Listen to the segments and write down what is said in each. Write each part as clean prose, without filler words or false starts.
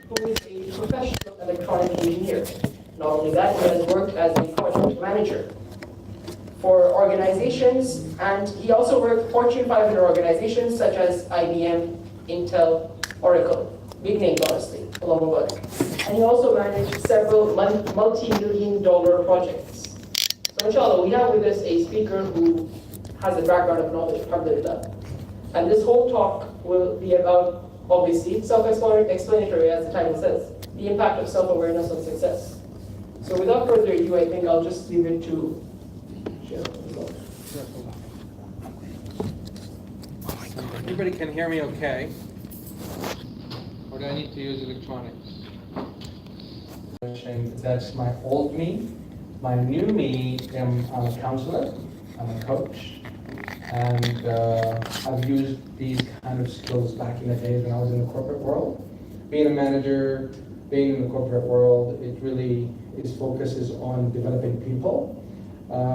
who is a professional electronic engineer. Not only that, he has worked as a project manager for organizations, and he also worked Fortune 500 organizations such as IBM, Intel, Oracle. Big names, honestly, along the way. And he also managed several multi-million dollar projects. So inshallah, we have with us a speaker who has a background of knowledge, alhamdulillah. And this whole talk will be about, obviously, self-explanatory as the title says, the impact of self-awareness on success. So without further ado, I think I'll just leave it to Everybody can hear me okay? Or do I need to use electronics? That's my old me. My new me, I'm a counselor, I'm a coach, and I've used these kind of skills back in the days when I was in the corporate world. Being a manager, being in the corporate world, it really focuses on developing people,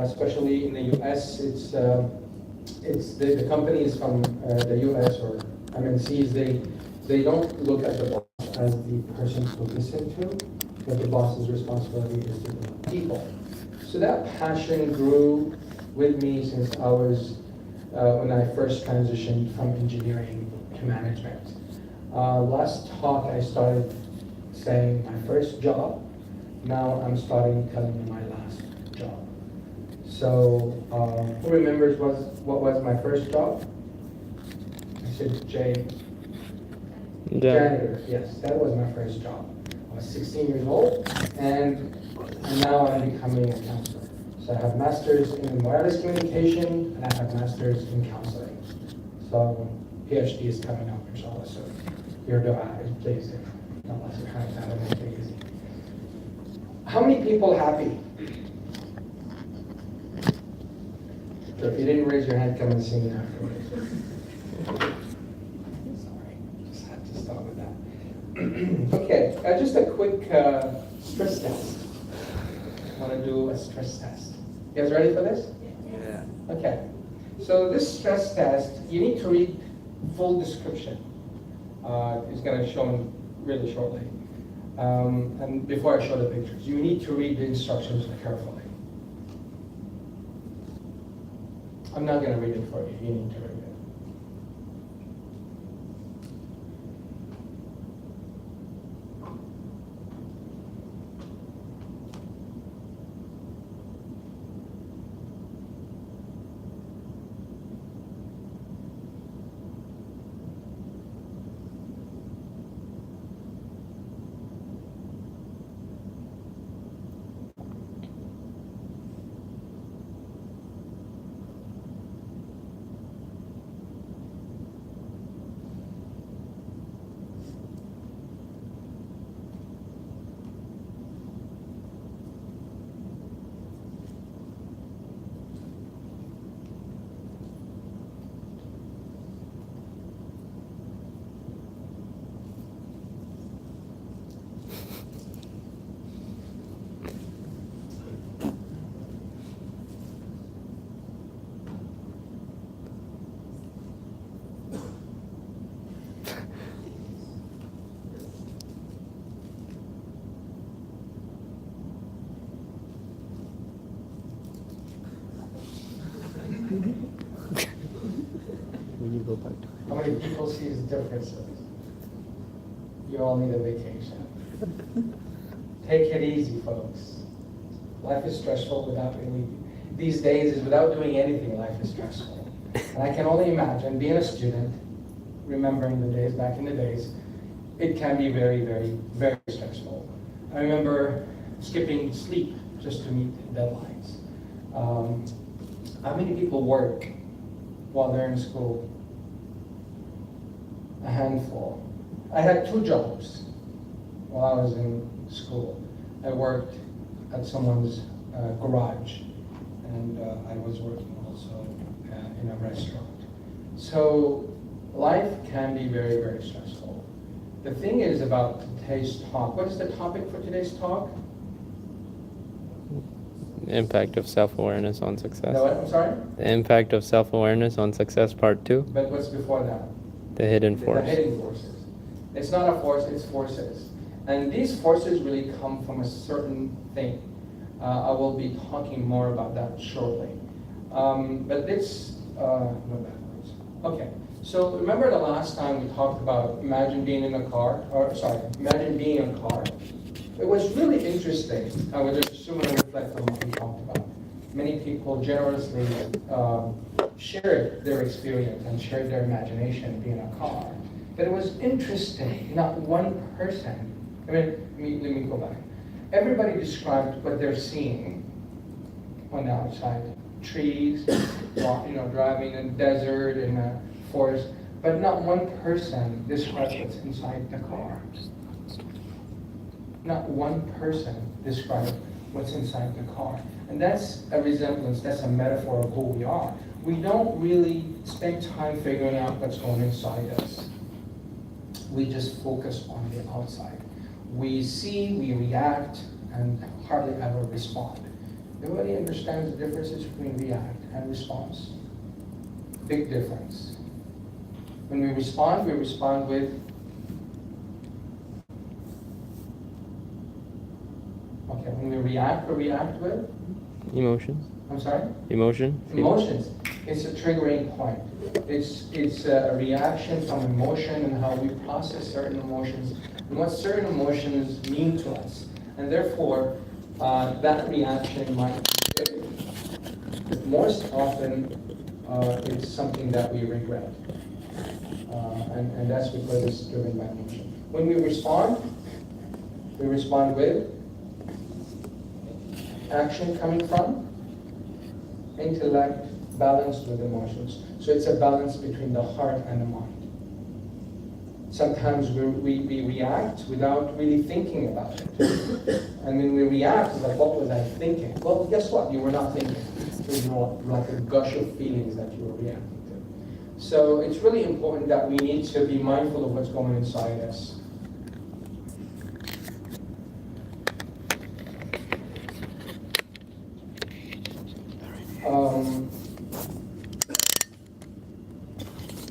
especially in the US. It's the companies from the US or MNCs, they don't look at the boss as the person to listen to, but the boss's responsibility is to develop people. So that passion grew with me since I was, when I first transitioned from engineering to management. Last talk I started saying my first job, now I'm starting telling you my last job. So, who remembers what was my first job? I said janitor. Yes, that was my first job. I was 16 years old, and now I'm becoming a counselor. So I have masters in wireless communication, and I have masters in counseling. So PhD is coming up, inshallah. So your dua is please, if Allah subhanahu wa ta'ala make it easy. How many people happy? So if you didn't raise your hand, come and see me afterwards. Sorry, just had to start with that. Okay, just a quick stress test. I want to do a stress test. You guys ready for this? Yeah. Okay. So this stress test, you need to read full description. It's going to show really shortly. And before I show the pictures, you need to read the instructions carefully. I'm not going to read it for you. You need to read it. When you go back to How many people see the differences? You all need a vacation. Take it easy, folks. Life is stressful without really, these days is without doing anything, life is stressful. And I can only imagine being a student, remembering the days back in the days, it can be very, very, very stressful. I remember skipping sleep just to meet deadlines. How many people work while they're in school? A handful. I had 2 jobs while I was in school. I worked at someone's garage, and I was working also in a restaurant. So life can be very, very stressful. The thing is about today's talk, what is the topic for today's talk? the impact of self-awareness on success. No, I'm sorry? The impact of self-awareness on success, part 2. But what's before that? The hidden The force. hidden forces. It's not a force, it's forces. And these forces really come from a certain thing. I will be talking more about that shortly. But let's go backwards. Okay, so remember the last time we talked about imagine being in a car, imagine being in a car. It was really interesting. I would just assume and reflect on what we talked about. Many people generously shared their experience and shared their imagination being in a car. But it was interesting, not one person, let me go back. Everybody described what they're seeing on the outside. Trees, driving in a desert, in a forest, but not one person described what's inside the car. Not one person described what's inside the car. And that's a resemblance, that's a metaphor of who we are. We don't really spend time figuring out what's going inside us. We just focus on the outside. We see, we react, and hardly ever respond. Everybody understands the differences between react and response. Big difference. When we respond with when we react with? Emotions. I'm sorry? Emotion. Emotions. It's a triggering point. It's a reaction from emotion and how we process certain emotions and what certain emotions mean to us. And therefore, that reaction might be good. But most often, it's something that we regret. And that's because it's driven by emotion. When we respond with action coming from intellect balanced with emotions. So it's a balance between the heart and the mind. Sometimes we react without really thinking about it. And when we react, it's like, what was I thinking? Well, guess what? You were not thinking. It was more like a gush of feelings that you were reacting to. So it's really important that we need to be mindful of what's going inside us.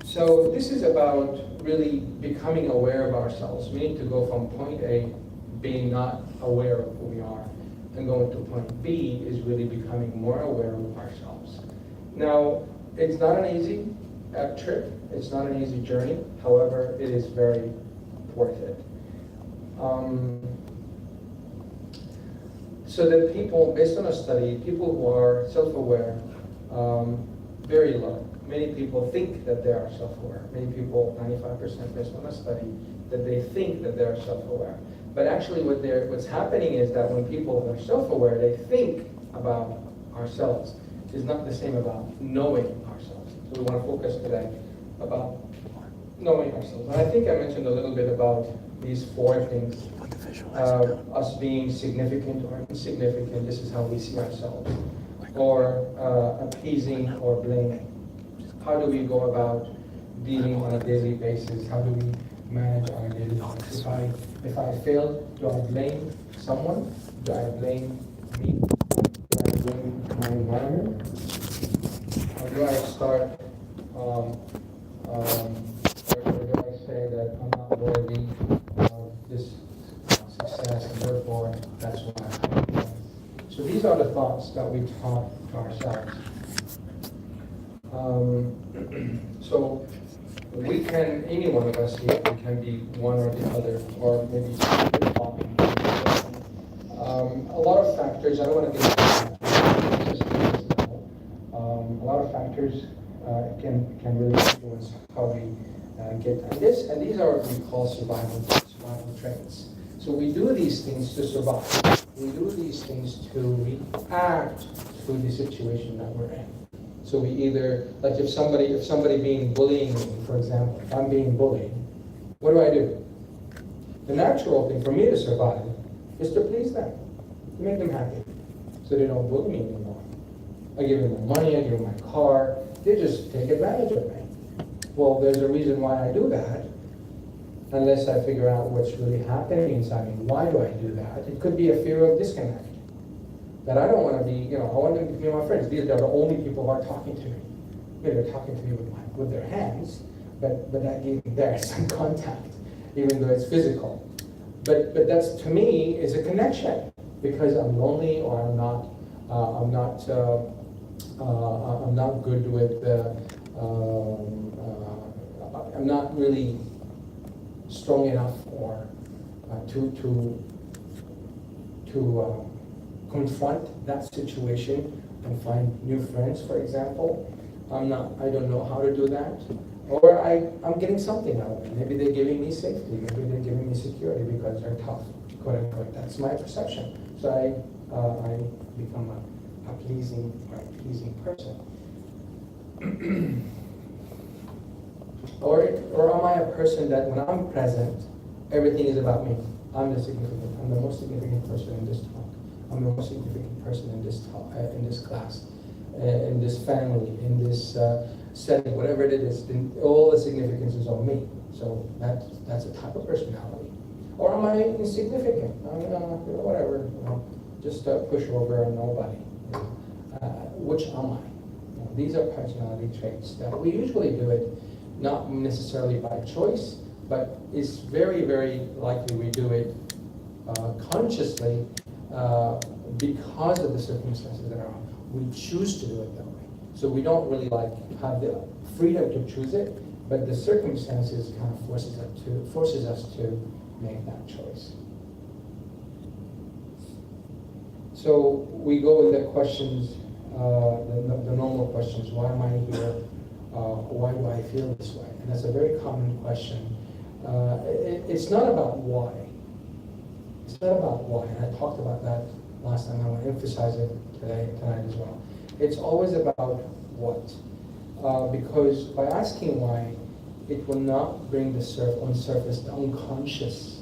So this is about really becoming aware of ourselves. We need to go from point A, being not aware of who we are, and going to point B is really becoming more aware of ourselves. Now, it's not an easy trip. It's not an easy journey. However, it is very worth it. So that people, based on a study, people who are self-aware, very low. Many people think that they are self-aware. Many people, 95% based on a study, that they think that they are self-aware. But actually what's happening is that when people are self-aware, they think about ourselves. It's not the same about knowing ourselves. So we want to focus today about knowing ourselves. And I think I mentioned a little bit about these four things. Us being significant or insignificant, this is how we see ourselves. Or appeasing or blaming. How do we go about dealing on a daily basis? How do we manage our daily lives? If I fail, do I blame someone? Do I blame me? Do I blame my environment? Or do I start, or do I say that I'm not worthy of this success and therefore that's why I'm here? So these are the thoughts that we talk to ourselves. So we can, any one of us here, we can be one or the other, or maybe talking. A lot of factors, I don't want to get into just this level. A lot of factors can really influence how we get to this, and these are what we call survival traits. So we do these things to survive. We do these things to react to the situation that we're in. So we either, like if somebody being bullying me, for example, if I'm being bullied, what do? The natural thing for me to survive is to please them, to make them happy, so they don't bully me anymore. I give them my money, I give them my car, they just take advantage of me. Well, there's a reason why I do that, unless I figure out what's really happening inside me. Why do I do that? It could be a fear of disconnect. That I don't want to be, I want them to be my friends. These are the only people who are talking to me. They're talking to me with their hands, but that there is some contact, even though it's physical. But that's, to me, is a connection, because I'm lonely, or I'm not good with, I'm not really strong enough or to confront that situation and find new friends, for example. I don't know how to do that. Or I'm getting something out of it. Maybe they're giving me safety, maybe they're giving me security because they're tough, quote unquote. That's my perception. So I become a pleasing person. Or am I a person that when I'm present, everything is about me? I'm the most significant person in this talk. I'm the most significant person in this talk, in this class, in this family, in this setting, whatever it is. All the significance is on me. So that's a type of personality. Or am I insignificant? Whatever, just a pushover and nobody. Which am I? These are personality traits that we usually do it not necessarily by choice, but it's very, very likely we do it consciously because of the circumstances that are on. We choose to do it that way. So we don't really have the freedom to choose it, but the circumstances kind of forces us to make that choice. So we go with the questions, the normal questions. Why am I here? Why do I feel this way? And that's a very common question. It's not about why. It's not about why. And I talked about that last time. I want to emphasize it tonight as well. It's always about what. Because by asking why, it will not bring on surface the unconscious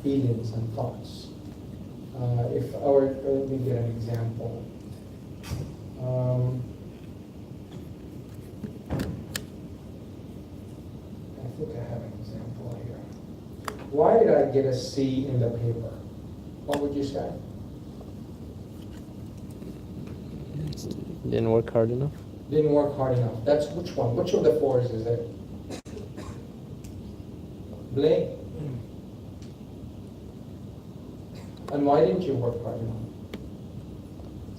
feelings and thoughts. Let me get an example. I think I have an example here. Why did I get a C in the paper? What would you say? Didn't work hard enough. Didn't work hard enough. That's which one? Which of the fours is it? Blame. And why didn't you work hard enough?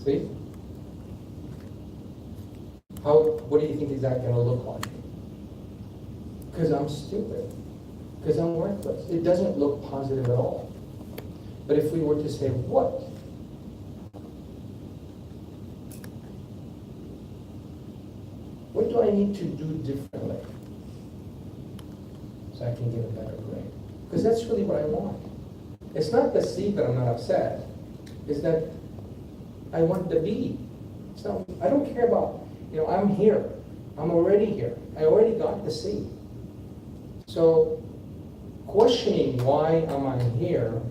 See? What do you think is that going to look like? Because I'm stupid. Because I'm worthless. It doesn't look positive at all. But if we were to say, what? What do I need to do differently so I can get a better grade? Because that's really what I want. It's not the C that I'm not upset. It's that I want the B. So I don't care about, I'm here. I'm already here. I already got the C. So questioning why am I here,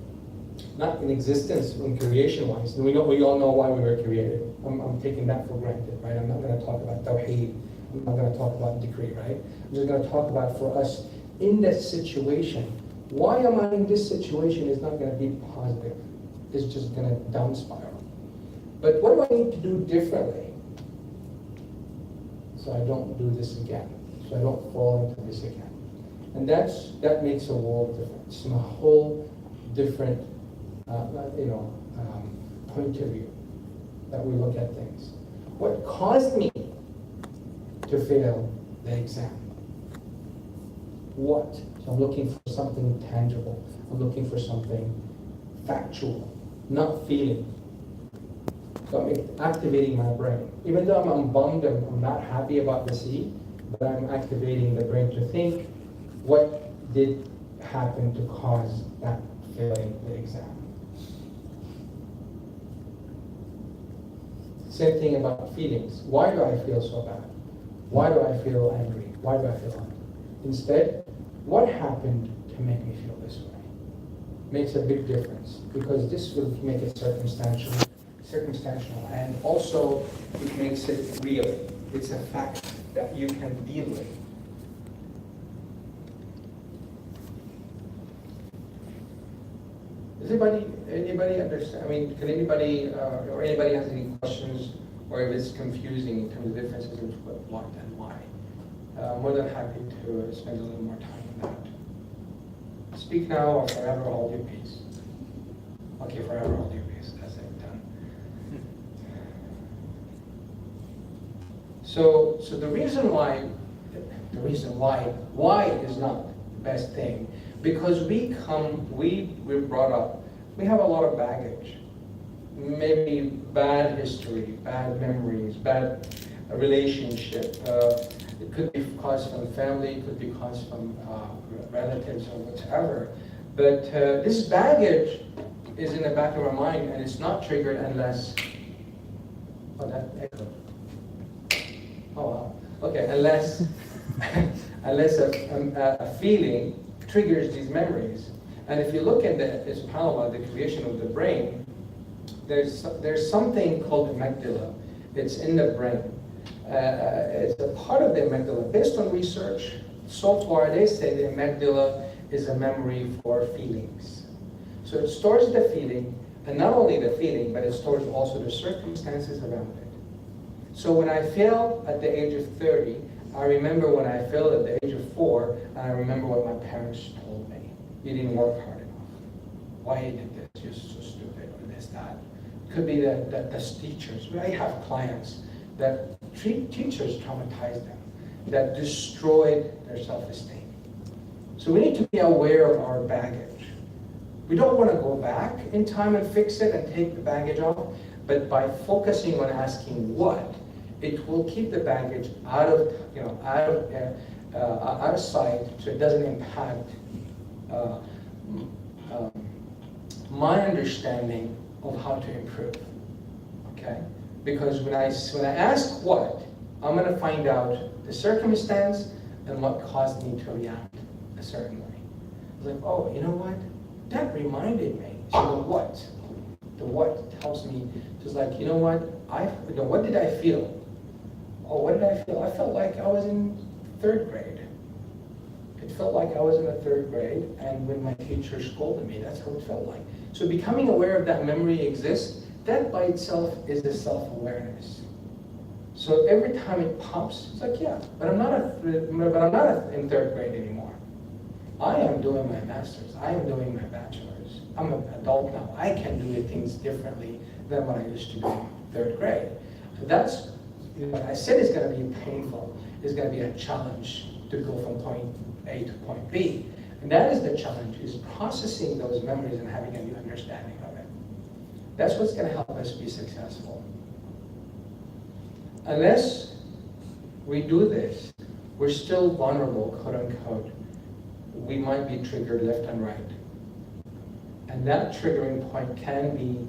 not in existence, in creation-wise. We all know why we were created. I'm taking that for granted, right? I'm not going to talk about Tawheed. I'm not going to talk about decree, right? I'm just going to talk about for us in this situation. Why am I in this situation is not going to be positive. It's just going to down spiral. But what do I need to do differently so I don't do this again? So I don't fall into this again. And that makes a world of difference. A whole different point of view that we look at things. What caused me to fail the exam? What? So I'm looking for something tangible. I'm looking for something factual, not feeling. So I'm activating my brain. Even though I'm bummed, I'm not happy about the C, but I'm activating the brain to think, what did happen to cause that failing the exam? Same thing about feelings. Why do I feel so bad? Why do I feel angry? Why do I feel angry? Instead, what happened to make me feel this way? Makes a big difference, because this will make it circumstantial, and also it makes it real. It's a fact that you can deal with. Does anybody understand? I mean, can anybody, or anybody has any questions, or if it's confusing in terms of differences between what and why? More than happy to spend a little more time on that. Speak now or forever hold your peace. Okay, forever hold your peace. That's it, done. So the reason why is not the best thing, because we're brought up, we have a lot of baggage. Maybe bad history, bad memories, bad relationship. It could be caused from family, it could be caused from relatives or whatever. But this baggage is in the back of our mind, and it's not triggered unless, oh, that echo. Oh, wow. Okay, unless a feeling triggers these memories. And if you look at this subhanAllah, the creation of the brain, there's something called amygdala. It's in the brain. It's a part of the amygdala. Based on research, so far they say the amygdala is a memory for feelings. So it stores the feeling, and not only the feeling, but it stores also the circumstances around it. So when I failed at the age of 30, I remember when I failed at the age of 4, and I remember what my parents told me. You didn't work hard enough. Why you did this? You're so stupid, or this, that. Could be that the teachers. I have clients that teachers traumatized them, that destroyed their self-esteem. So we need to be aware of our baggage. We don't want to go back in time and fix it and take the baggage off, but by focusing on asking what, it will keep the baggage out of sight, so it doesn't impact my understanding of how to improve. Okay? Because when I ask what, I'm going to find out the circumstance and what caused me to react a certain way. It's like, oh, you know what? That reminded me. So the what? The what helps me. Just like, you know what? What did I feel? Oh, what did I feel? I felt like I was in 3rd grade. It felt like I was in the 3rd grade, and when my teacher scolded me, that's how it felt like. So becoming aware of that memory exists, that by itself is a self-awareness. So every time it pops, it's like, yeah, but I'm not in 3rd grade anymore. I am doing my master's. I am doing my bachelor's. I'm an adult now. I can do things differently than what I used to do in 3rd grade. So that's what I said is going to be painful. It's going to be a challenge to go from point A to point B. And that is the challenge, is processing those memories and having a new understanding of it. That's what's going to help us be successful. Unless we do this, we're still vulnerable, quote unquote. We might be triggered left and right. And that triggering point can be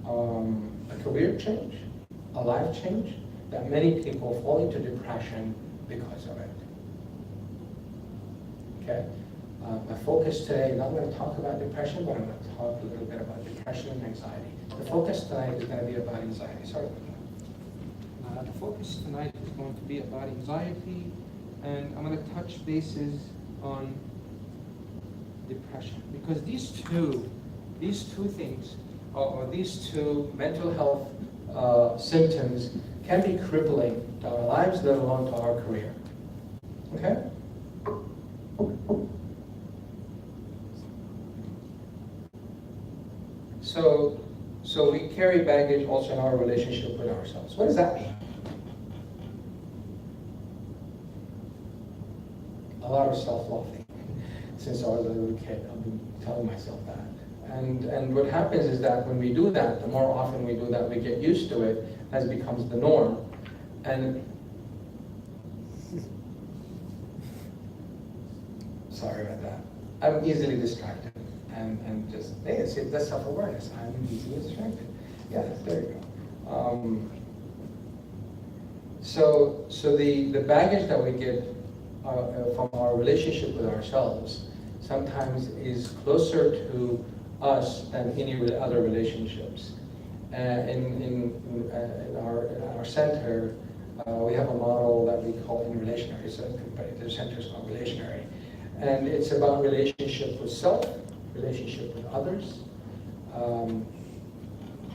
a career change, a life change, that many people fall into depression because of it. Okay? My focus today, I'm not going to talk about depression, but I'm going to talk a little bit about depression and anxiety. The focus tonight is going to be about anxiety. Sorry. The focus tonight is going to be about anxiety, and I'm going to touch bases on depression, because these two things, or these two mental health symptoms can be crippling to our lives, let alone to our career. Okay? So we carry baggage also in our relationship with ourselves. What does that mean? A lot of self-loathing. Since I was a little kid, I've been telling myself that. And what happens is that when we do that, the more often we do that, we get used to it as it becomes the norm. And sorry about that. I'm easily distracted. And just, hey, that's self-awareness. I'm easily distracted. Yeah, there you go. So the baggage that we get from our relationship with ourselves sometimes is closer to us than any other relationships. In our center, we have a model that we call interrelationary. So the center is called relationary. And it's about relationship with self, relationship with others,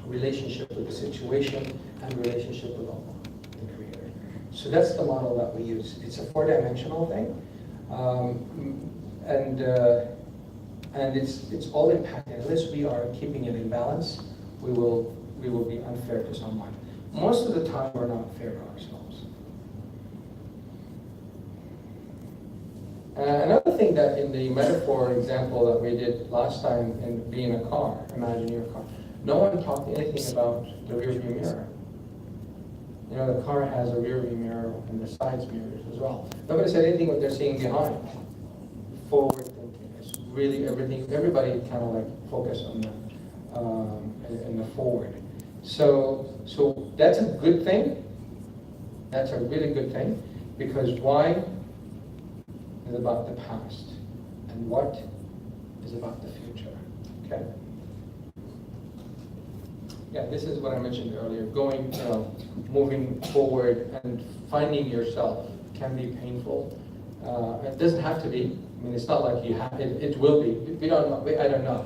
relationship with the situation, and relationship with Allah, the Creator. So that's the model that we use. It's a 4-dimensional thing. And it's all impacted. Unless we are keeping it in balance, we will be unfair to someone. Most of the time, we're not fair to ourselves. Another thing that in the metaphor example that we did last time in being a car, imagine your car. No one talked anything about the rear view mirror. You know, the car has a rear view mirror and the sides mirrors as well. Nobody said anything what they're seeing behind. Forward thinking. It's really everything, everybody kind of like focus on the, in the forward. So that's a good thing. That's a really good thing, because why is about the past and what is about the future. Okay? Yeah, this is what I mentioned earlier. Going, moving forward and finding yourself can be painful. It doesn't have to be. I mean, it's not like you have. It will be. We don't know. I don't know,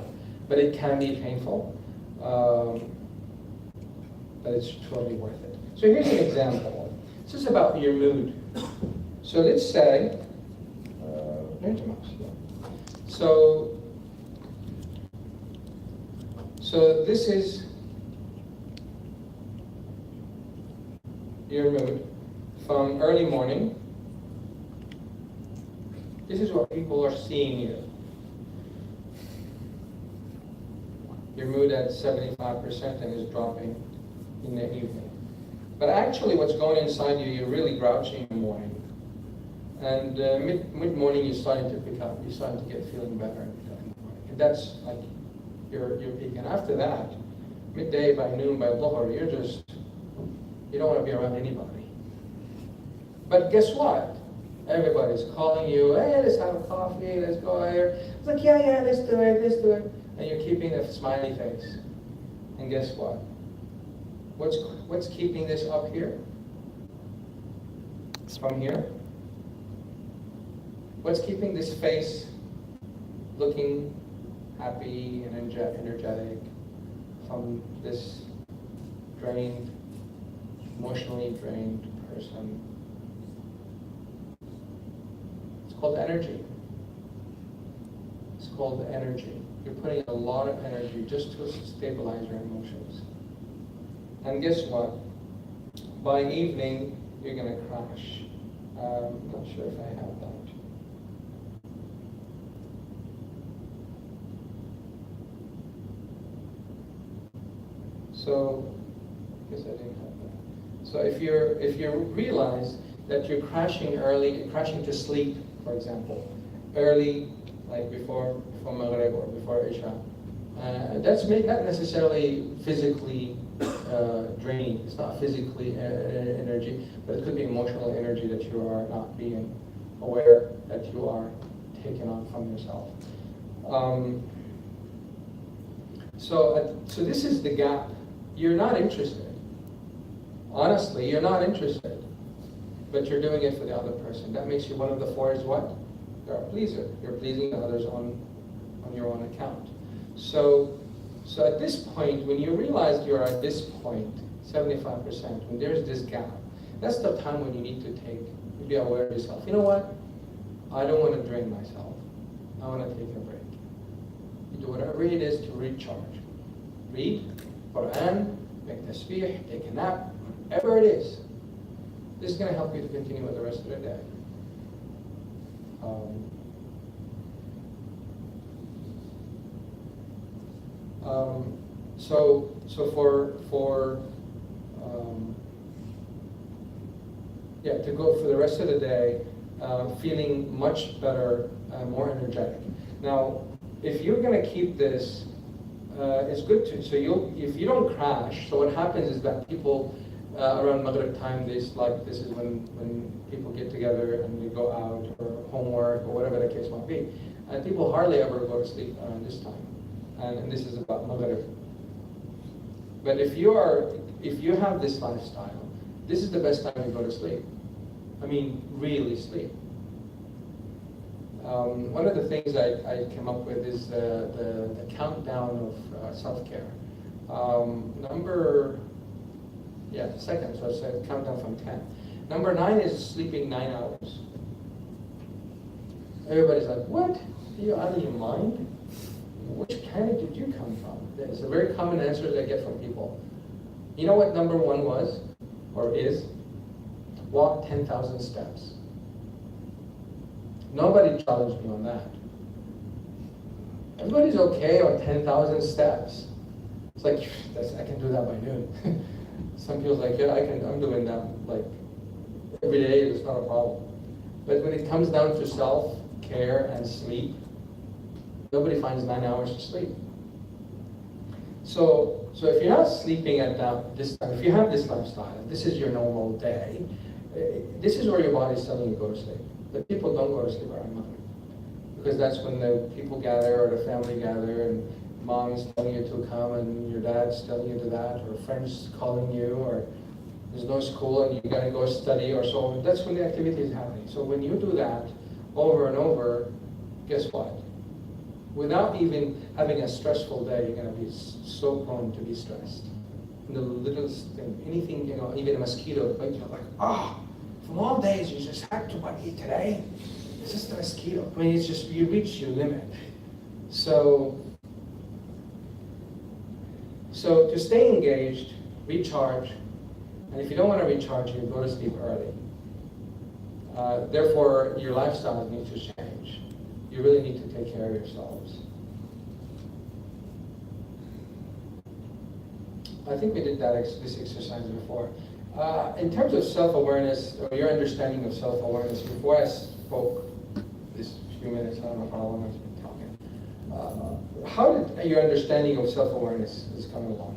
but it can be painful. But it's totally worth it. So here's an example. This is about your mood. So let's say, so this is your mood from early morning. This is what people are seeing you. Your mood at 75% and is dropping in the evening. But actually what's going inside you, you're really grouchy in the morning. And mid-morning you're starting to pick up, you're starting to get feeling better in the morning. And that's like your peak. And after that, midday, by noon, by dhuhr, you don't want to be around anybody. But guess what? Everybody's calling you, hey, let's have a coffee, let's go here. It's like, yeah, let's do it. And you're keeping a smiley face. And guess what? What's keeping this up here? It's from here. What's keeping this face looking happy and energetic from this drained, emotionally drained person? It's called energy. It's called energy. You're putting a lot of energy just to stabilize your emotions. And guess what? By evening, you're going to crash. I'm not sure if I have that. So, I guess I didn't have that. So if you realize that you're crashing early, crashing to sleep, for example, early, like before Maghrib or before Isha, that's not necessarily physically draining. It's not physically energy, but it could be emotional energy that you are not being aware that you are taking on from yourself. So this is the gap. You're not interested. Honestly, you're not interested, but you're doing it for the other person. That makes you one of the four is what? You're a pleaser. You're pleasing others on your own account. So at this point, when you realize you're at this point, 75%, when there's this gap, that's the time when you need to be aware of yourself. You know what? I don't want to drain myself. I want to take a break. You do whatever it is to recharge. Read Quran, make tasbih, take a nap, whatever it is. This is going to help you to continue with the rest of the day. To go for the rest of the day, feeling much better, more energetic. Now, if you're going to keep this, it's good to. So if you don't crash, so what happens is that people around Maghrib time, this is when people get together and they go out or homework or whatever the case might be, and people hardly ever go to sleep around this time, and this is about Maghrib. But if you have this lifestyle, this is the best time to go to sleep. I mean, really sleep. One of the things I came up with is the countdown of self-care. Second, so it's a countdown from 10. Number 9 is sleeping 9 hours. Everybody's like, what? Are you out of your mind? planet did you come from? It's a very common answer that I get from people. You know what number one was, or is? Walk 10,000 steps. Nobody challenged me on that. Everybody's okay on 10,000 steps. It's like, I can do that by noon. Some people's like, yeah, I'm doing that like every day, it's not a problem. But when it comes down to self-care and sleep, nobody finds 9 hours to sleep. So if you're not sleeping at this time, if you have this lifestyle, this is your normal day, this is where your body's telling you to go to sleep. But people don't go to sleep around 9. Because that's when the people gather or the family gather and mom's telling you to come and your dad's telling you to that, or friends calling you, or there's no school and you gotta go study or so on. That's when the activity is happening. So when you do that over and over, guess what? Without even having a stressful day, you're gonna be so prone to be stressed. And the littlest thing, anything, even a mosquito bites you, like, from all days you just had to eat today. It's just a mosquito. I mean, it's just, you reach your limit. So to stay engaged, recharge, and if you don't want to recharge, you go to sleep early. Therefore, your lifestyle needs to change. You really need to take care of yourselves. I think we did this exercise before. In terms of self-awareness, or your understanding of self-awareness, before I spoke this few minutes, I don't know how long I've been talking. How did your understanding of self-awareness is coming along?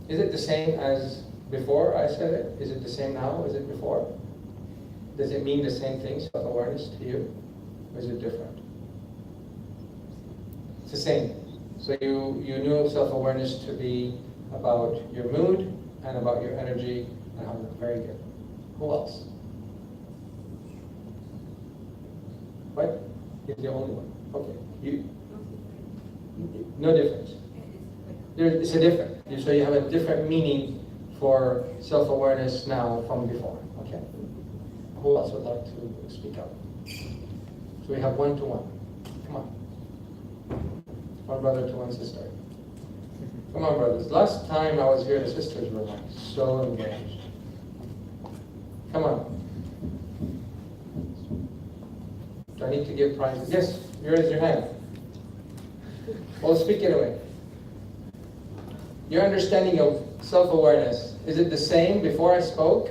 Is it the same as before I said it? Is it the same now as it before? Does it mean the same thing, self-awareness, to you? Or is it different? It's the same. So you knew self-awareness to be about your mood and about your energy and how very good. Who else? What? You're the only one. Okay. No difference. It's a different. So you have a different meaning for self-awareness now from before. Okay. Who else would like to speak up? So we have 1-to-1. Come on. One brother to one sister. Come on, brothers. Last time I was here, the sisters were like so engaged. Come on. Do I need to give prizes? Yes, raise your hand. Well, speak anyway. Your understanding of self-awareness, is it the same before I spoke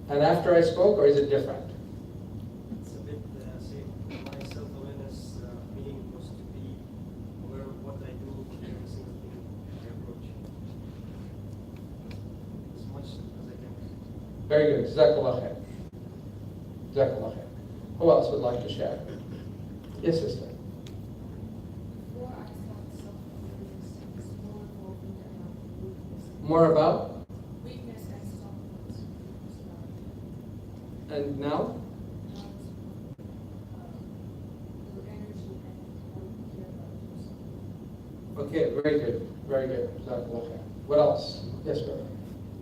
and after I spoke, or is it different? It's a bit same. My self-awareness meaning was to be aware of what I do in every single thing I approach. As much as I can. Very good. Jazakallah khair. Jazakallah khair. Who else would like to share? Yes, sister. Before I started self-awareness, it's more involved in weakness. More about? Weakness and self-awareness. And now? Your energy and care about yourself. Okay, very good. Very good. Jazakallah khair. What else? Yes, brother.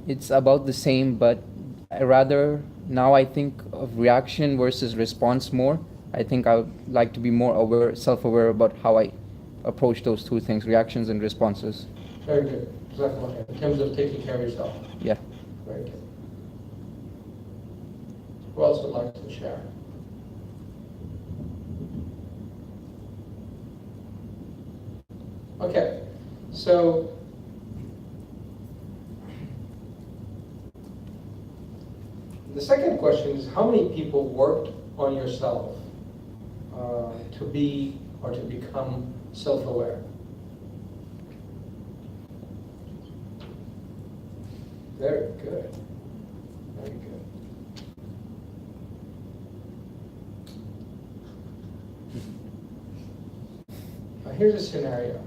It's about the same, but I rather now I think of reaction versus response more. I think I would like to be more aware, self-aware about how I approach those two things, reactions and responses. Very good. Jazakallah khair. In terms of taking care of yourself. Yeah. Very good. Who else would like to share? Okay, so the second question is, how many people worked on yourself to be or to become self-aware? Very good. Very good. Now here's a scenario.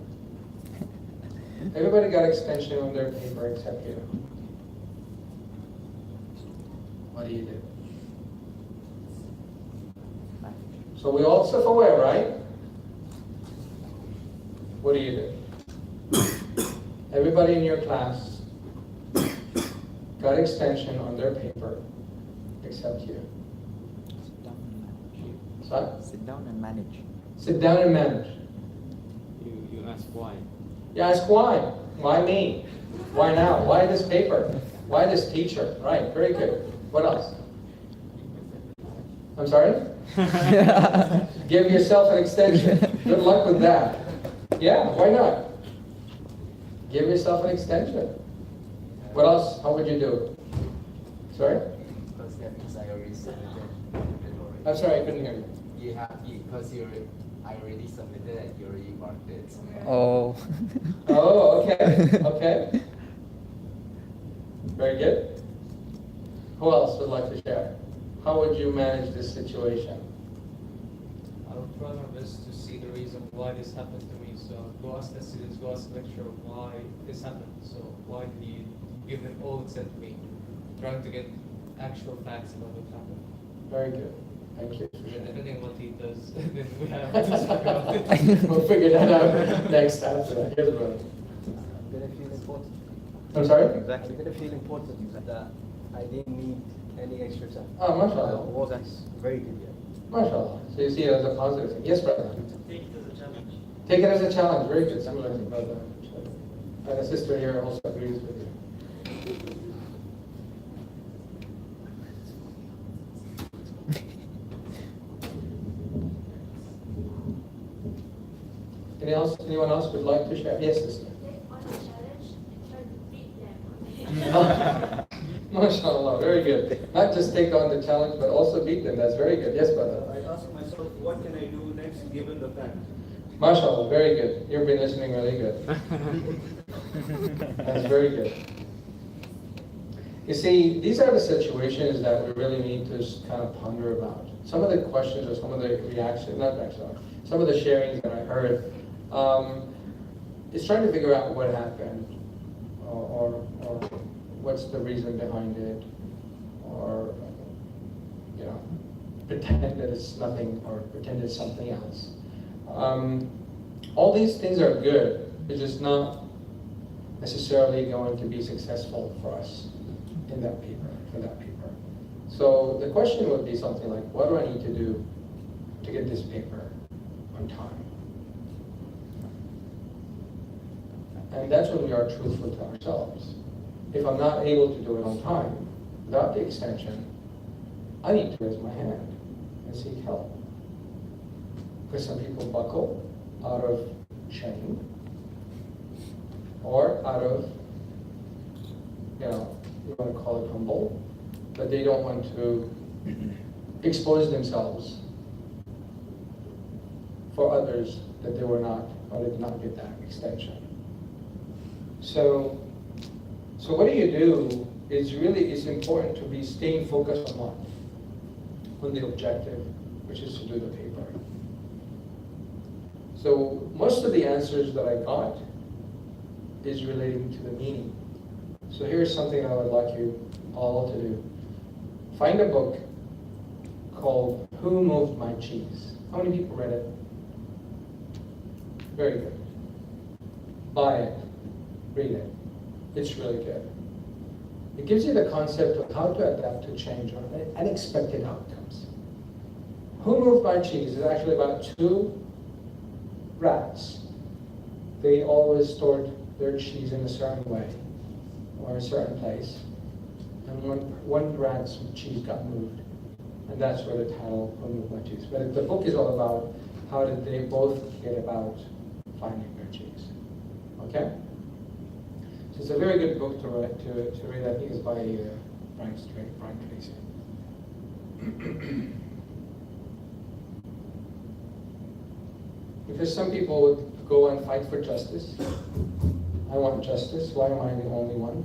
Everybody got extension on their paper except you. What do you do? So we all self-aware, right? What do you do? Everybody in your class got extension on their paper except you. Sit down and manage. So, Sit down and manage. Sit down and manage. You ask why. You ask why. Why me? Why now? Why this paper? Why this teacher? Right, very good. What else? I'm sorry? Give yourself an extension. Good luck with that. Yeah, why not? Give yourself an extension. What else? How would you do it? Sorry? Because that means I already submitted it I'm sorry, I couldn't hear you. I already submitted and you already marked it. Oh. Oh, okay, okay. Very good. Who else would like to share? How would you manage this situation? I would try my best to see the reason why this happened to me. So go ask the students, go ask the lecturer why this happened. So why did you give them all except me? Trying to get actual facts about what happened. Very good. Thank you. And depending on what he does, then we have to speak about it. We'll figure that out next after that. Here's the brother. I'm gonna feel important. I'm sorry? Exactly. I'm gonna feel important that I didn't need any extra time. Oh, mashallah. That's very good, yeah. Mashallah. So you see it as a positive thing. Yes, brother. Take it as a challenge. Take it as a challenge. Very good. Similar to brother. And the sister here also agrees with you. Anyone else would like to share? Yes, sister. On a challenge and try to beat them. MashaAllah, very good. Not just take on the challenge, but also beat them. That's very good. Yes, brother. I ask myself, what can I do next given the fact? MashaAllah, very good. You've been listening really good. That's very good. You see, these are the situations that we really need to kind of ponder about. Some of the questions or some of the reactions, not reactions, some of the sharings that I heard, is trying to figure out what happened or what's the reason behind it, or, you know, pretend that it's nothing or pretend it's something else. All these things are good, it's just not necessarily going to be successful for us in that paper, for that paper. So the question would be something like, what do I need to do to get this paper on time? And that's when we are truthful to ourselves. If I'm not able to do it on time, without the extension, I need to raise my hand and seek help. Because some people buckle out of shame or out of, you know, you want to call it humble, but they don't want to expose themselves for others that they were not, or did not get that extension. So what do you do is really, it's important to be staying focused on what? On the objective, which is to do the paper. So most of the answers that I got is relating to the meaning. So here's something I would like you all to do. Find a book called Who Moved My Cheese? How many people read it? Very good. Buy it. Read it. It's really good. It gives you the concept of how to adapt to change or unexpected outcomes. Who Moved My Cheese is actually about two rats. They always stored their cheese in a certain way or a certain place. And one rat's cheese got moved. And that's where the title, Who Moved My Cheese. But the book is all about how did they both get about finding their cheese. Okay? So it's a very good book to read. I think it's by Brian Tracy. Because some people would go and fight for justice. I want justice. Why am I the only one?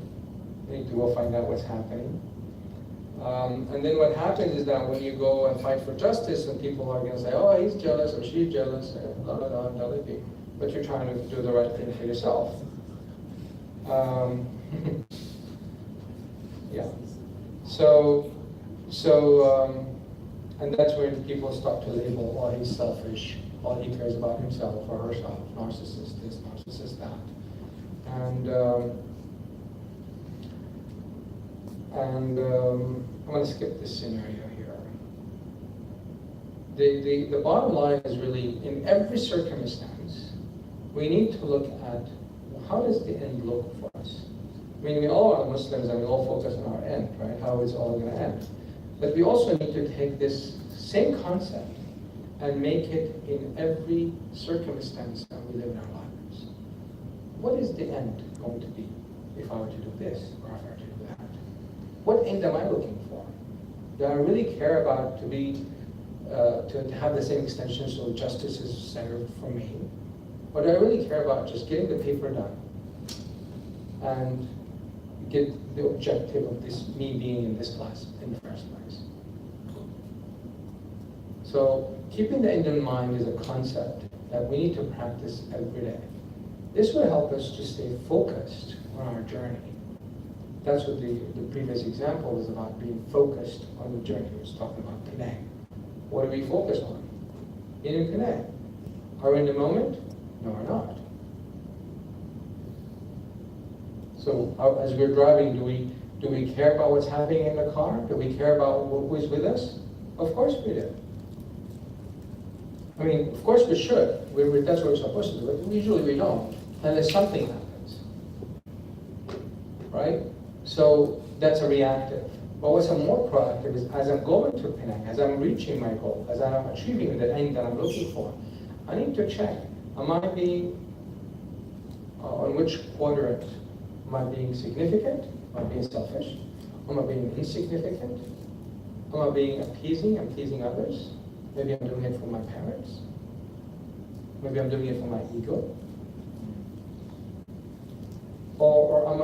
I need to go find out what's happening. And then what happens is that when you go and fight for justice, and people are going to say, oh, he's jealous or she's jealous, blah, blah, blah, blah, blah, but you're trying to do the right thing for yourself. Yeah. And that's when people start to label, oh, he's selfish, all he cares about himself or herself, narcissist this, narcissist that. And I'm going to skip this scenario here. the bottom line is really, in every circumstance, we need to look at how does the end look for us? I mean, we all are Muslims and we all focus on our end, right? How it's all going to end. But we also need to take this same concept and make it in every circumstance that we live in our lives. What is the end going to be if I were to do this or if I were to do that? What end am I looking for? Do I really care about to have the same extension so justice is served for me? Or do I really care about just getting the paper done and get the objective of me being in this class in the first place? So keeping the end in mind is a concept that we need to practice every day. This will help us to stay focused on our journey. That's what the previous example was about, being focused on the journey. It was talking about connect. What do we focus on? In connect. Are we in the moment? No, we're not. So as we're driving, do we care about what's happening in the car? Do we care about who is with us? Of course we do. I mean, of course we should. That's what we're supposed to do. But usually we don't, unless something happens. Right? So that's a reactive. But what's a more proactive is as I'm going to Penang, as I'm reaching my goal, as I'm achieving the end that I'm looking for, I need to check, am I being, on which quadrant? Am I being significant? Am I being selfish? Am I being insignificant? Am I being appeasing? I'm pleasing others? Maybe I'm doing it for my parents. Maybe I'm doing it for my ego. Or am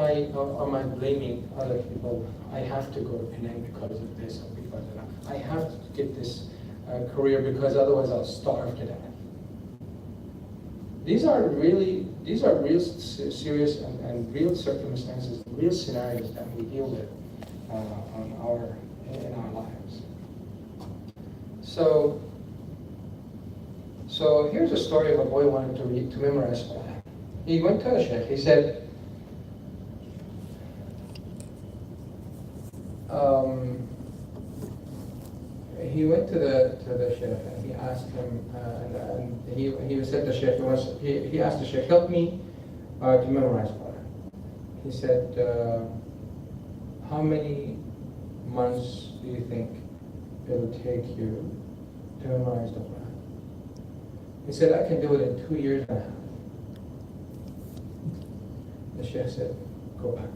I blaming other people? I have to go to Penang because of this or because of that. I have to get this career because otherwise I'll starve to death. These are real serious and real circumstances, real scenarios that we deal with in our lives. So here's a story of a boy who wanted to memorize Quran. He went to a sheikh. He said, he went to the sheikh and he asked him, and he said to sheikh, he asked the sheikh, help me to memorize Quran. He said, how many months do you think it'll take you to memorize the Quran? He said, I can do it in 2 years and a half. The sheikh said, go back.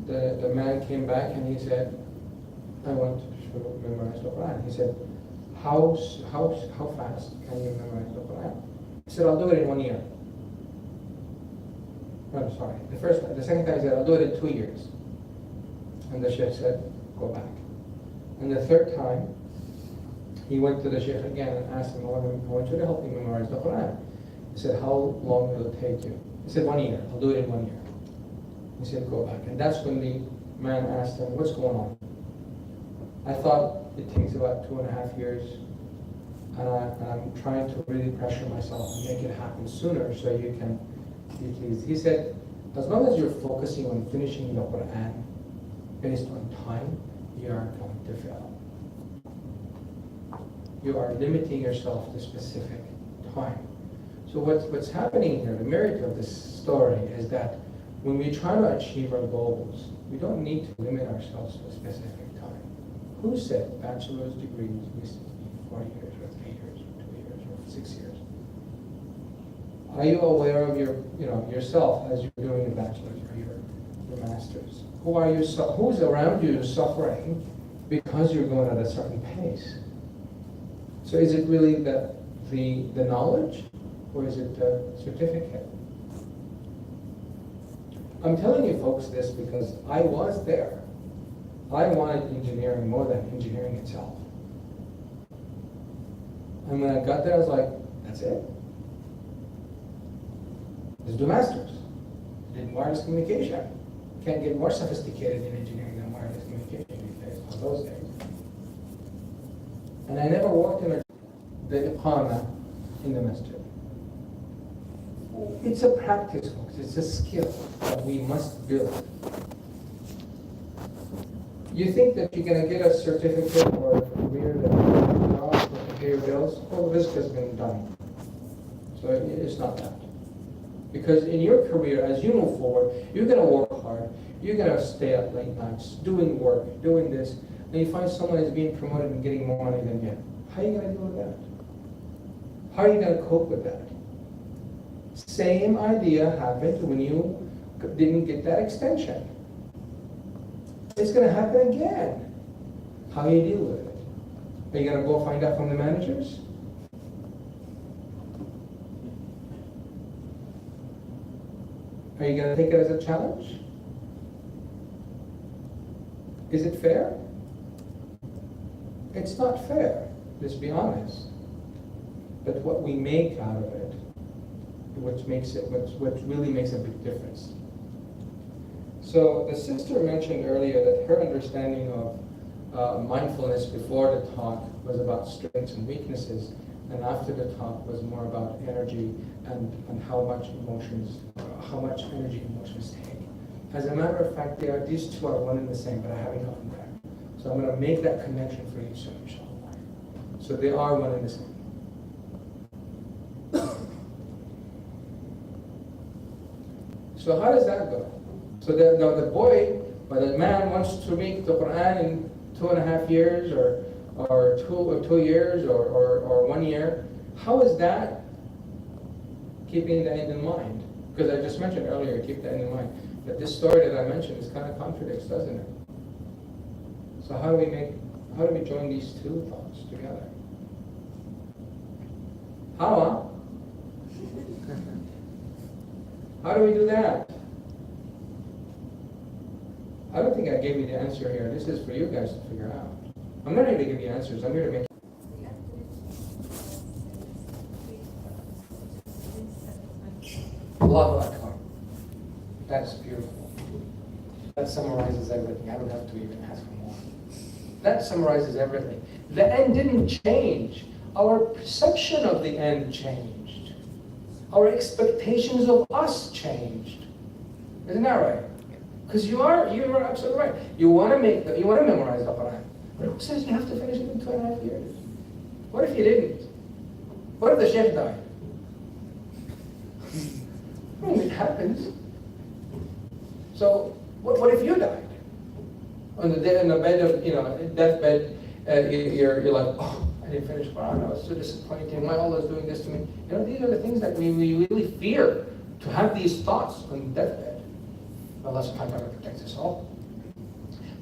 The man came back and he said, I want to memorize the Quran. He said, how fast can you memorize the Quran? He said, I'll do it in 1 year. No, I'm sorry. The second time he said, I'll do it in 2 years. And the sheikh said, go back. And the third time, he went to the sheikh again and asked him, I want you to help me memorize the Quran. He said, how long will it take you? He said, 1 year. I'll do it in 1 year. He said, go back. And that's when the man asked him, what's going on? I thought it takes about 2.5 years. And I'm trying to really pressure myself and make it happen sooner so you can be pleased. He said, as long as you're focusing on finishing the Quran based on time, you are going to fail. You are limiting yourself to specific time. So what's happening here, the merit of this story is that when we try to achieve our goals, we don't need to limit ourselves to a specific time. Who said bachelor's degrees needs to be 4 years or 3 years or 2 years or 6 years? Are you aware of yourself as you're doing a bachelor's or your master's? Who's around you suffering because you're going at a certain pace? So is it really the knowledge or is it the certificate? I'm telling you folks this because I was there. I wanted engineering more than engineering itself. And when I got there, I was like, that's it. Let's do masters. Did wireless communication. Can't get more sophisticated in engineering than wireless communication these days, on those days. And I never walked in the iqama in the masjid. It's a practice, folks. It's a skill that we must build. You think that you're gonna get a certificate or a career that will pay your bills? Well, this has been done. So it's not that. Because in your career, as you move forward, you're gonna work hard. You're gonna stay up late nights, doing work, doing this, and you find someone is being promoted and getting more money than you. How are you gonna deal with that? How are you gonna cope with that? Same idea happened when you didn't get that extension. It's gonna happen again. How do you deal with it? Are you gonna go find out from the managers? Are you gonna take it as a challenge? Is it fair? It's not fair, let's be honest. But what we make out of it, what really makes a big difference. So the sister mentioned earlier that her understanding of mindfulness before the talk was about strengths and weaknesses, and after the talk was more about energy and how much energy emotions take. As a matter of fact, these two are one and the same, but I haven't gotten there. So I'm going to make that connection for you soon, inshallah. So they are one and the same. So how does that go? So the boy or the man wants to read the Quran in 2.5 years or 2 years or 1 year. How is that keeping the end in mind? Because I just mentioned earlier, keep the end in mind. But this story that I mentioned is kind of contradicts, doesn't it? So how do we join these two thoughts together? How? How do we do that? I don't think I gave you the answer here. This is for you guys to figure out. I'm not here to give you answers. I'm here to make. Allahu Akbar. That's beautiful. That summarizes everything. I don't have to even ask for more. That summarizes everything. The end didn't change. Our perception of the end changed. Our expectations of us changed. Isn't that right? Because you are absolutely right. You want to memorize the Quran. But who says you have to finish it in 2.5 years? What if you didn't? What if the sheikh died? I mean, it happens. So, what if you died? On the bed of, deathbed, you're like, oh, I didn't finish Quran. I was so disappointed. Why Allah is doing this to me? These are the things that we really fear, to have these thoughts on deathbed. Allah subhanahu wa ta'ala protects us all.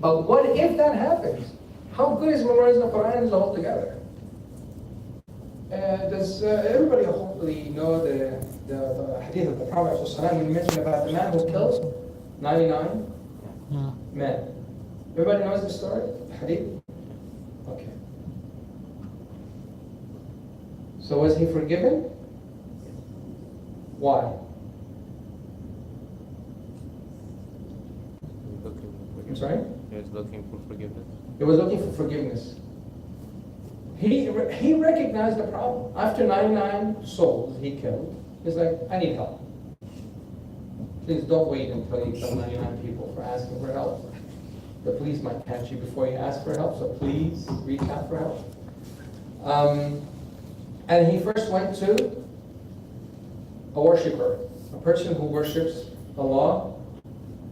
But what if that happens? How good is memorizing the Quran as a whole together? Does everybody hopefully know the hadith of the Prophet when he mentioned about the man who killed 99 men? Everybody knows the story? Hadith? Okay. So was he forgiven? Why? I'm sorry? He was looking for forgiveness. He was looking for forgiveness. He recognized the problem. After 99 souls he killed, he's like, I need help. Please don't wait until you kill 99 people for asking for help. The police might catch you before you ask for help, so please reach out for help. And he first went to a worshiper, a person who worships Allah,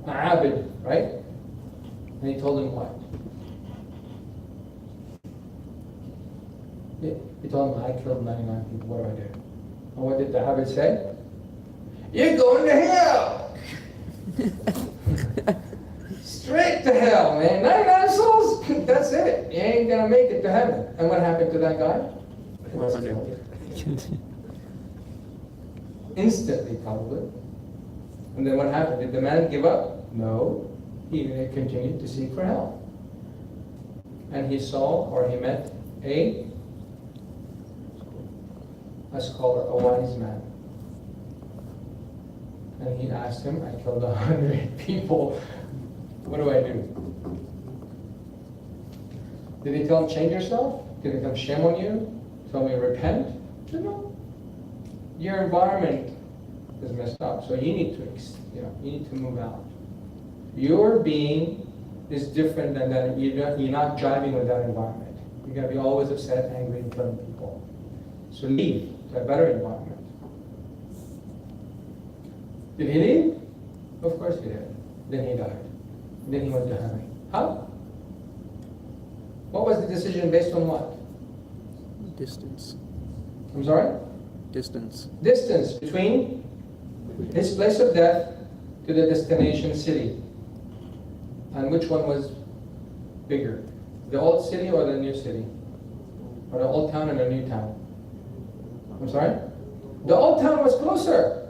Abid, right? And he told him what? He told him, I killed 99 people, what do I do? And what did the Abid say? You're going to hell! Straight to hell, man. 99 souls, that's it. You ain't gonna make it to heaven. And what happened to that guy? He was killed. Instantly, probably. And then what happened? Did the man give up? No. He continued to seek for help. And he saw, or he met, a scholar, a wise man. And he asked him, I killed 100 people. What do I do? Did he tell him, change yourself? Did he tell him, shame on you? Tell me, repent? No. Your environment is messed up, so you need to move out. You're being is different than that. You're not jiving with that environment. You're going to be always upset, angry in front of people. So leave to a better environment. Did he leave? Of course he did. Then he died. Then he went to heaven. How? What was the decision based on what? Distance. I'm sorry? Distance. Distance between his place of death to the destination city. And which one was bigger? The old city or the new city? Or the old town and the new town? I'm sorry? The old town was closer.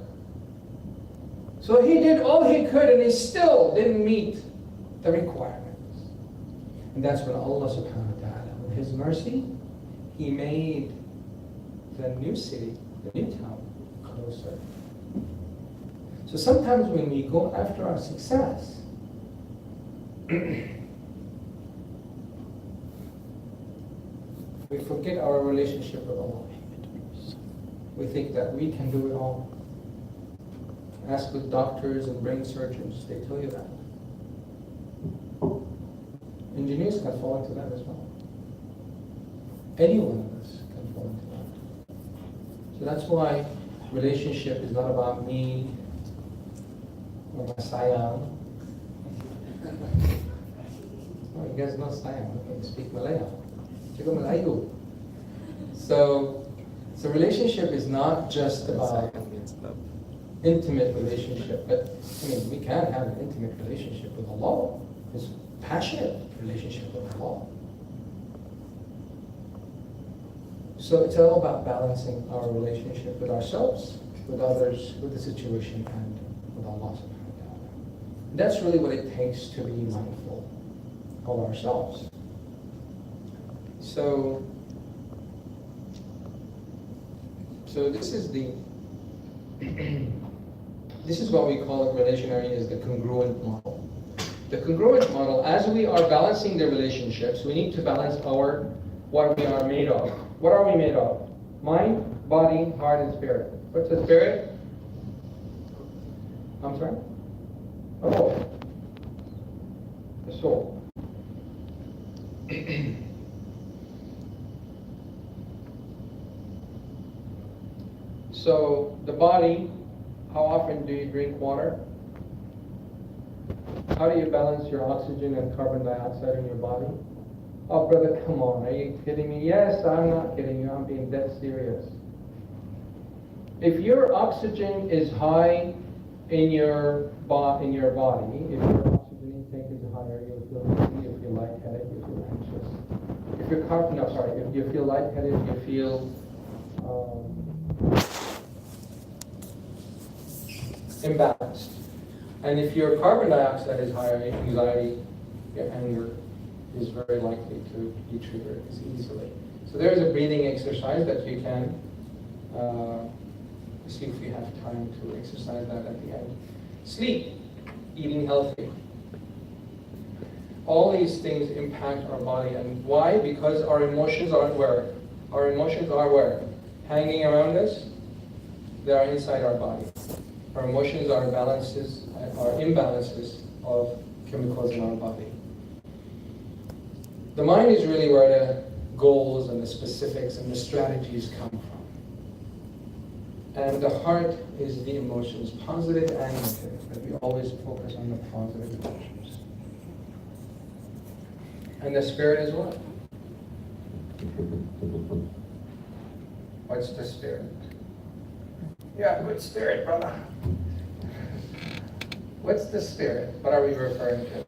So he did all he could and he still didn't meet the requirements. And that's when Allah subhanahu wa ta'ala, with His mercy, He made the new city, the new town, closer. So sometimes when we go after our success, we forget our relationship with Allah. We think that we can do it all. Ask with doctors and brain surgeons, they tell you that. Engineers can fall into that as well. Any one of us can fall into that. So that's why relationship is not about me or my sayang. Oh, you guys know sayang, okay, speak Malay. Chico Malayo. So relationship is not just about intimate relationship, but I mean, we can have an intimate relationship with Allah. It's a passionate relationship with Allah. So it's all about balancing our relationship with ourselves, with others, with the situation, and with Allah subhanahu wa ta'ala. That's really what it takes to be mindful of ourselves. So this is the this is what we call it relationary, is the congruent model. The congruent model, as we are balancing the relationships, we need to balance what we are made of. What are we made of? Mind, body, heart, and spirit. What's the spirit? I'm sorry? Oh, the soul. So the body, how often do you drink water? How do you balance your oxygen and carbon dioxide in your body? Oh, brother, come on, are you kidding me? Yes, I'm not kidding you, I'm being dead serious. If your oxygen is high in your body, if your oxygen intake is higher, you'll feel dizzy, you'll feel lightheaded, you'll feel anxious. If you feel lightheaded, you feel imbalanced. And if your carbon dioxide is higher, your anxiety, your anger is very likely to be triggered as easily. So there's a breathing exercise that you can see if you have time to exercise that at the end. Sleep, eating healthy. All these things impact our body. And why? Because our emotions aren't where? Our emotions are where? Hanging around us. They are inside our body. Our emotions are imbalances of chemicals in our body. The mind is really where the goals and the specifics and the strategies come from. And the heart is the emotions, positive and negative, but we always focus on the positive emotions. And the spirit is what? What's the spirit? Yeah, good spirit, brother. What's the spirit? What are we referring to?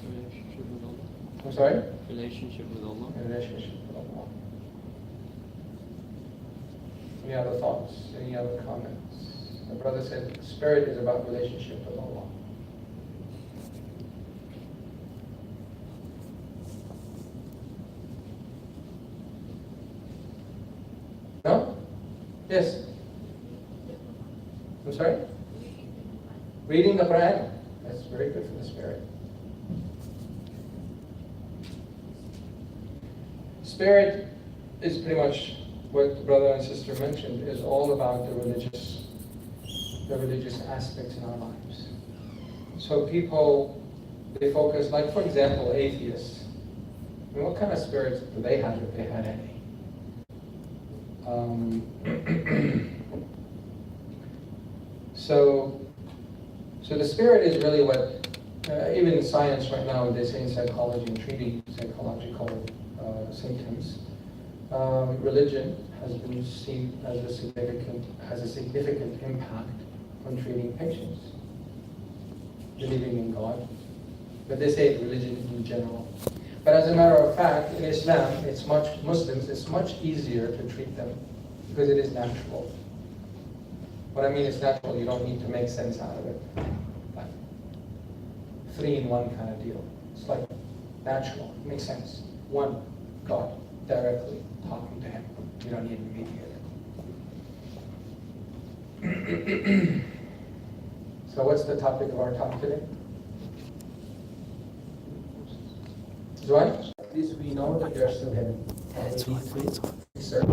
Relationship with Allah. I'm sorry? Relationship with Allah. Relationship with Allah. Any other thoughts? Any other comments? The brother said spirit is about relationship with Allah. No? Yes? I'm sorry? Reading the Quran. That's very good for the spirit. Spirit is pretty much what the brother and sister mentioned, is all about the religious aspects in our lives. So people they focus, like for example, atheists. I mean, what kind of spirits do they have if they had any? So the spirit is really what, even in science right now, they say in psychology and treating psychological symptoms, religion has been seen as has a significant impact on treating patients, believing in God. But they say religion in general. But as a matter of fact, in Islam, Muslims, it's much easier to treat them because it is natural. What I mean is natural, you don't need to make sense out of it. Like 3-in-1 kind of deal. It's like natural, it makes sense. One, God, directly talking to him. You don't need a mediator. So what's the topic of our talk today? Right? At least we know that they're still hidden. We need to research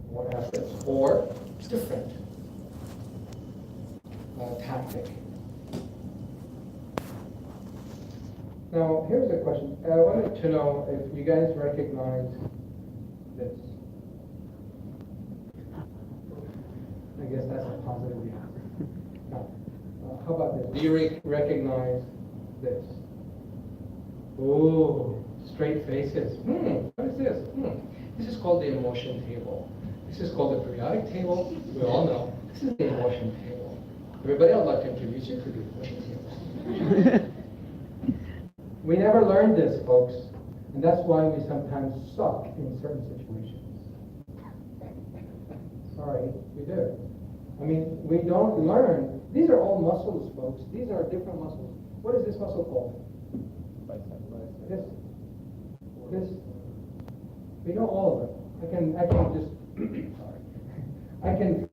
what happens. Or different tactic. Now, here's a question. I wanted to know if you guys recognize this. I guess that's a positive answer. Now, how about this? Do you recognize this? Oh, straight faces. What is this? This is called the emotion table. This is called the periodic table. We all know. This is the emotion table. Everybody, I'd like to introduce you to the emotion table. We never learned this, folks, and that's why we sometimes suck in certain situations. Sorry, we do. I mean, we don't learn. These are all muscles, folks. These are different muscles. What is this muscle called? This. We know all of them. I can just sorry.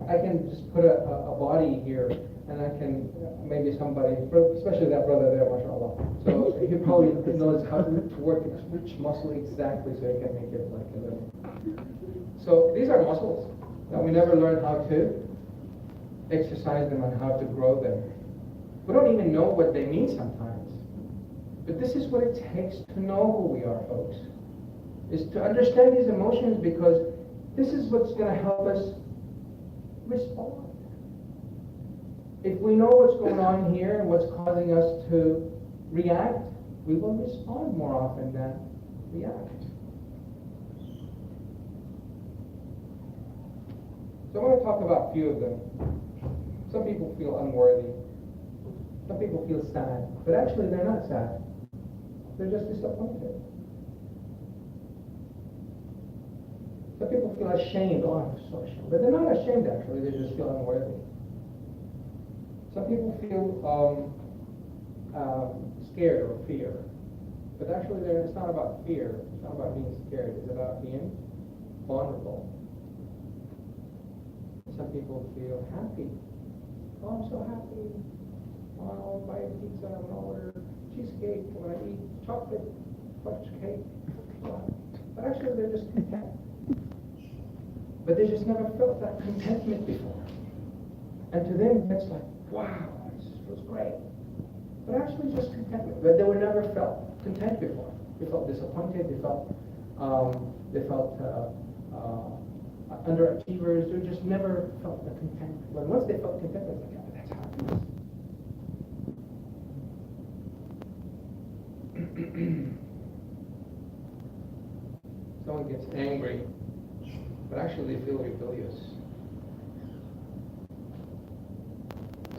I can just put a body here, and I can maybe somebody, especially that brother there, mashallah. So he probably knows how to work which muscle exactly, so he can make it like a little. So these are muscles that we never learn how to exercise them and how to grow them. We don't even know what they mean sometimes. But this is what it takes to know who we are, folks. Is to understand these emotions, because this is what's going to help us respond. If we know what's going on here and what's causing us to react, we will respond more often than react. So I want to talk about a few of them. Some people feel unworthy. Some people feel sad. But actually they're not sad. They're just disappointed. Some people feel ashamed. Oh, I'm so ashamed. But they're not ashamed, actually. They just feel unworthy. Some people feel scared or fear. But actually, it's not about fear. It's not about being scared. It's about being vulnerable. Some people feel happy. Oh, I'm so happy. Oh, I'll buy a pizza. I'm going to order cheesecake. I'm going to eat chocolate fudge cake. But actually, they're just content. But they just never felt that contentment before. And to them, it's like, wow, this feels great. But actually just contentment. But they were never felt content before. They felt disappointed. They felt underachievers. They just never felt the contentment. But once they felt contentment, it's like, yeah, that's happiness. Someone gets angry, but actually they feel rebellious.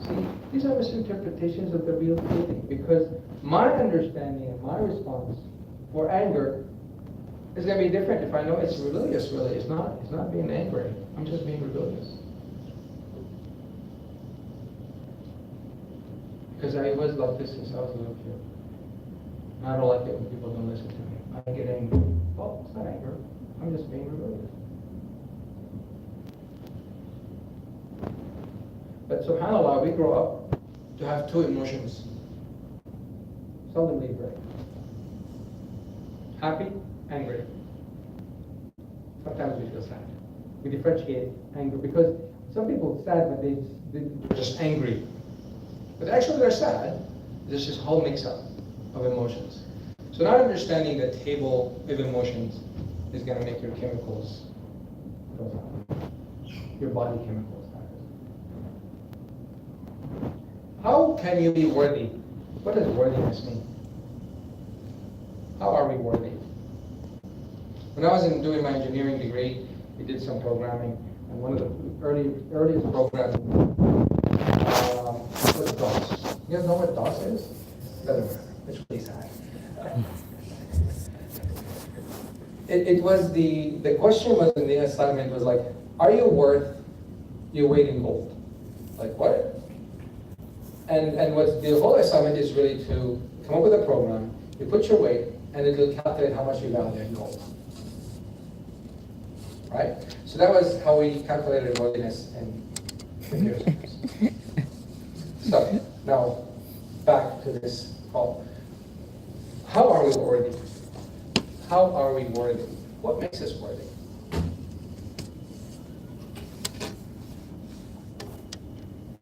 See, these are misinterpretations of the real feeling, because my understanding and my response for anger is going to be different if I know it's rebellious, really. It's not being angry. I'm just being rebellious. Because I was like this since I was a little kid. I don't like it when people don't listen to me. I get angry. Well, it's not anger. I'm just being rebellious. But subhanAllah, we grow up to have two emotions. Seldom leave right. Happy, angry. Sometimes we feel sad. We differentiate anger, because some people are sad, but they're just angry. But actually they're sad, There's this whole mix-up of emotions. So not understanding the table of emotions is going to make your chemicals go down. Your body chemicals. How can you be worthy? What does worthiness mean? How are we worthy? When I was doing my engineering degree, we did some programming, and one of the earliest programming was DOS. You guys know what DOS is? Doesn't matter. It's really sad. It was the question was in the assignment was like, are you worth your weight in gold? Like what? And what the whole assignment is really to come up with a program, you put your weight, and it will calculate how much you value in gold. Right? So that was how we calculated worthiness in computer science. So, now, back to this call. How are we worthy? How are we worthy? What makes us worthy?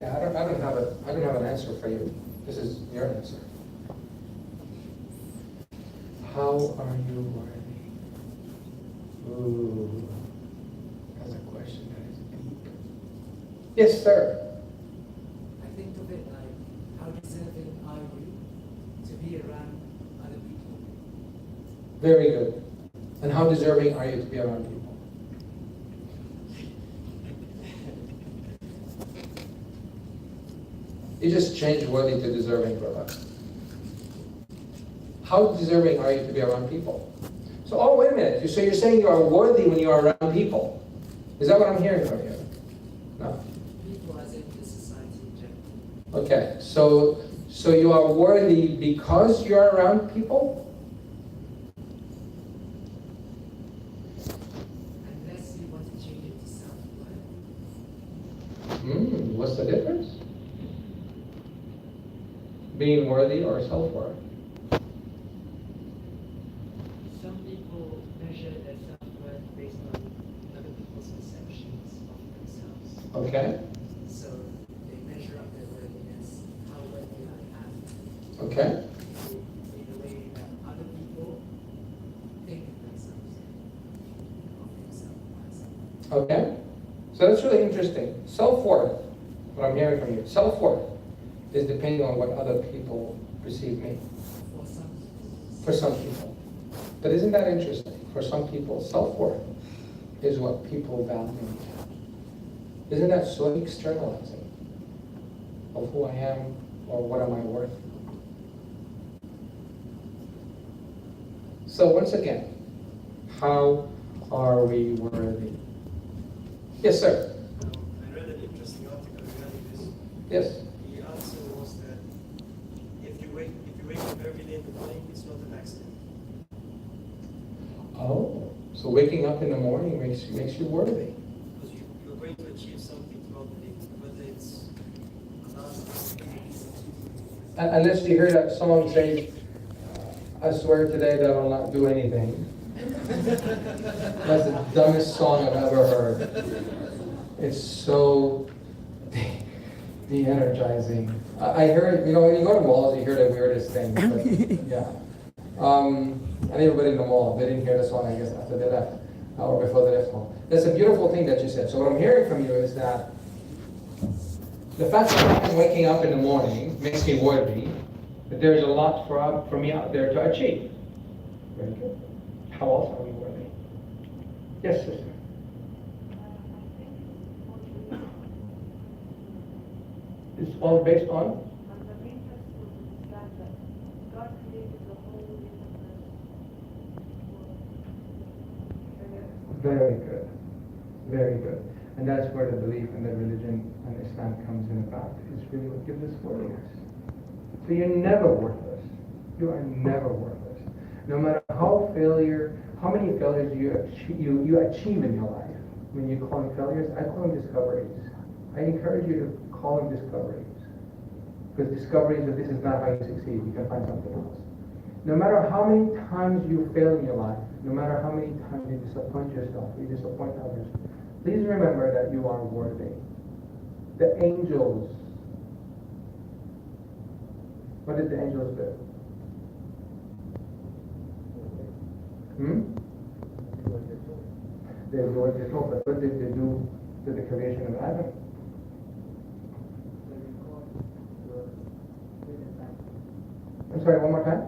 Yeah, I don't have an answer for you. This is your answer. How are you worthy? Ooh, that's a question that is deep. Yes, sir. I think of it like, how deserving are you to be around other people? Very good. And how deserving are you to be around people? You just changed worthy to deserving for us. How deserving are you to be around people? So, oh, wait a minute. So you're saying you are worthy when you are around people. Is that what I'm hearing from you? No. People as in the society in general. Okay. So you are worthy because you're around people? Unless you want to change it to self-worth. What's the difference? Being worthy or self-worth? Some people measure their self-worth based on other people's perceptions of themselves. Okay. So they measure up their worthiness, how worthy I am, Okay. in a way that other people think of themselves, of themselves. Okay. So that's really interesting. Self-worth, what I'm hearing from you, self-worth is depending on what other people perceive me. For some people. But isn't that interesting? For some people, self-worth is what people value me. Isn't that so externalizing of who I am or what am I worth? So once again, how are we worthy? Yes, sir. I read an interesting article regarding this. Yes. The answer was that if you wake up every day in the morning, it's not an accident. Oh, so waking up in the morning makes you worthy. Because you're going to achieve something throughout the day, whether it's Unless you hear that song say, I swear today that I'll not do anything. That's the dumbest song I've ever heard. It's so de-energizing. I hear it, when you go to malls, you hear the weirdest thing. But, yeah. And everybody in the mall, they didn't hear the song, I guess, after they left, or before they left home. That's a beautiful thing that you said. So what I'm hearing from you is that the fact that I'm waking up in the morning makes me worthy, but there's a lot for me out there to achieve. Very good. How else are we worthy? Yes, sister. It's all based on? Very good. Very good. And that's where the belief in the religion and Islam comes in about. It's really what gives us worthiness. So you're never worthless. You are never worthless. No matter how many failures you achieve in your life. When you call them failures, I call them discoveries. I encourage you to call them discoveries. Because discoveries that this is not how you succeed, you can find something else. No matter how many times you fail in your life, no matter how many times you disappoint yourself, you disappoint others, please remember that you are worthy. The angels What did the angels do? They do what they're told, but what did they do to the creation of Adam? I'm sorry, one more time?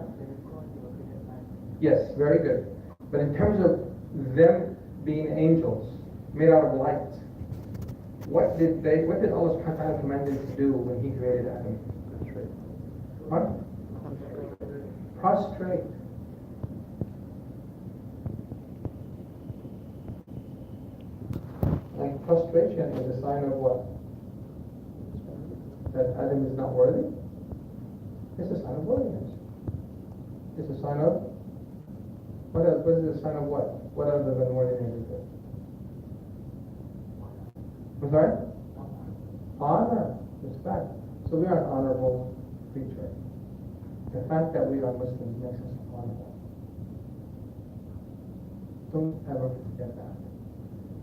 Yes, very good. But in terms of them being angels made out of light, what did Allah subhanahu wa ta'ala command them to do when He created Adam? What? Prostrate. And prostration is a sign of what? That Adam is not worthy? It's a sign of worthiness. It's a sign of what else? What is a sign of what? What other than worthiness is it? I'm sorry? Honor, respect. So we are an honorable creature. The fact that we are Muslims makes us honorable. Don't ever forget that.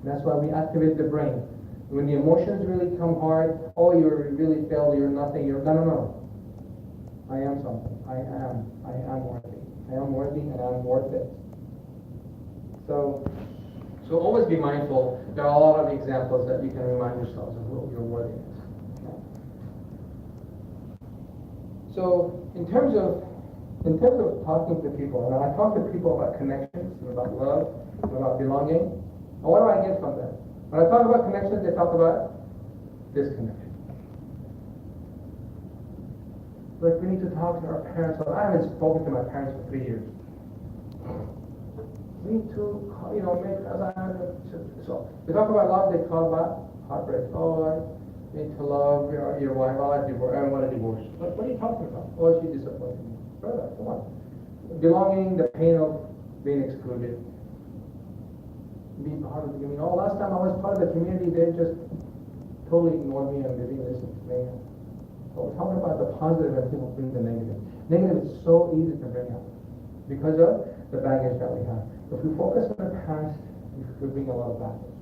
That's why we activate the brain. When the emotions really come hard, oh, you really failed, you're nothing, no. I am something. I am worthy. I am worthy and I'm worth it. So always be mindful. There are a lot of examples that you can remind yourselves of your worthiness. So in terms of talking to people, and I talk to people about connections, and about love, and about belonging, and what do I get from them? When I talk about connections, they talk about disconnection. Like we need to talk to our parents. I haven't spoken to my parents for 3 years. We need to, make so they talk about love. They talk about heartbreak. Oh, I need to love your wife. Oh, I don't want a divorce. What are you talking about? Oh, she disappointed me, brother. Come on. Belonging, the pain of being excluded. Be part of the community. Oh, last time I was part of the community, they just totally ignored me and they didn't listen to me. So we're talking about the positive and people bring the negative. Negative is so easy to bring up because of the baggage that we have. If we focus on the past, we bring a lot of baggage.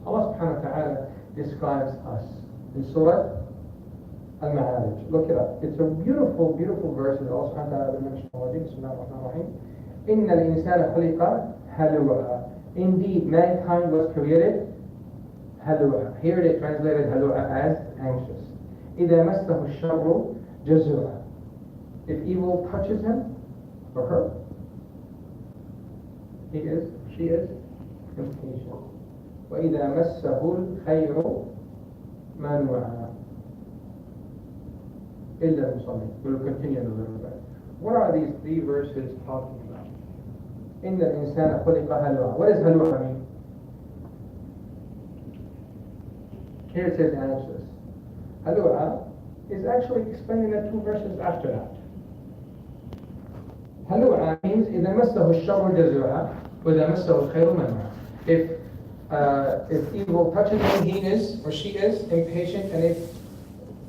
Allah subhanahu wa ta'ala describes us in Surah Al-Ma'arij. Look it up. It's a beautiful, beautiful verse that Allah subhanahu wa ta'ala mentioned already. Bismillah ar-Rahman ar-Rahim. Inna al-insana khuliqa halu'a. Indeed, mankind was created halu'a. Here they translated halu'a as anxious. إِذَا مَسَّهُ الشَّرُّ جَزُوعًا. If evil touches him or her, she is impatient. وَإِذَا مَسَّهُ الْخَيْرُ مَنُوعًا. إِلَّا الْمُصَلِّينَ. We'll continue in a little bit. What are these three verses talking about? إِنَّ الْإِنسَانَ خُلِقَ هَلُوعًا. What does halu'a mean? Here it says anxious. Halu'a is actually explained in the two verses after that. Halu'a means إِذَا مَسَّهُ الشَّرُّ جَزُوعًا وَإِذَا مَسَّهُ الْخَيْرُ مَنُوعًا. If evil touches him, he is or she is impatient, and if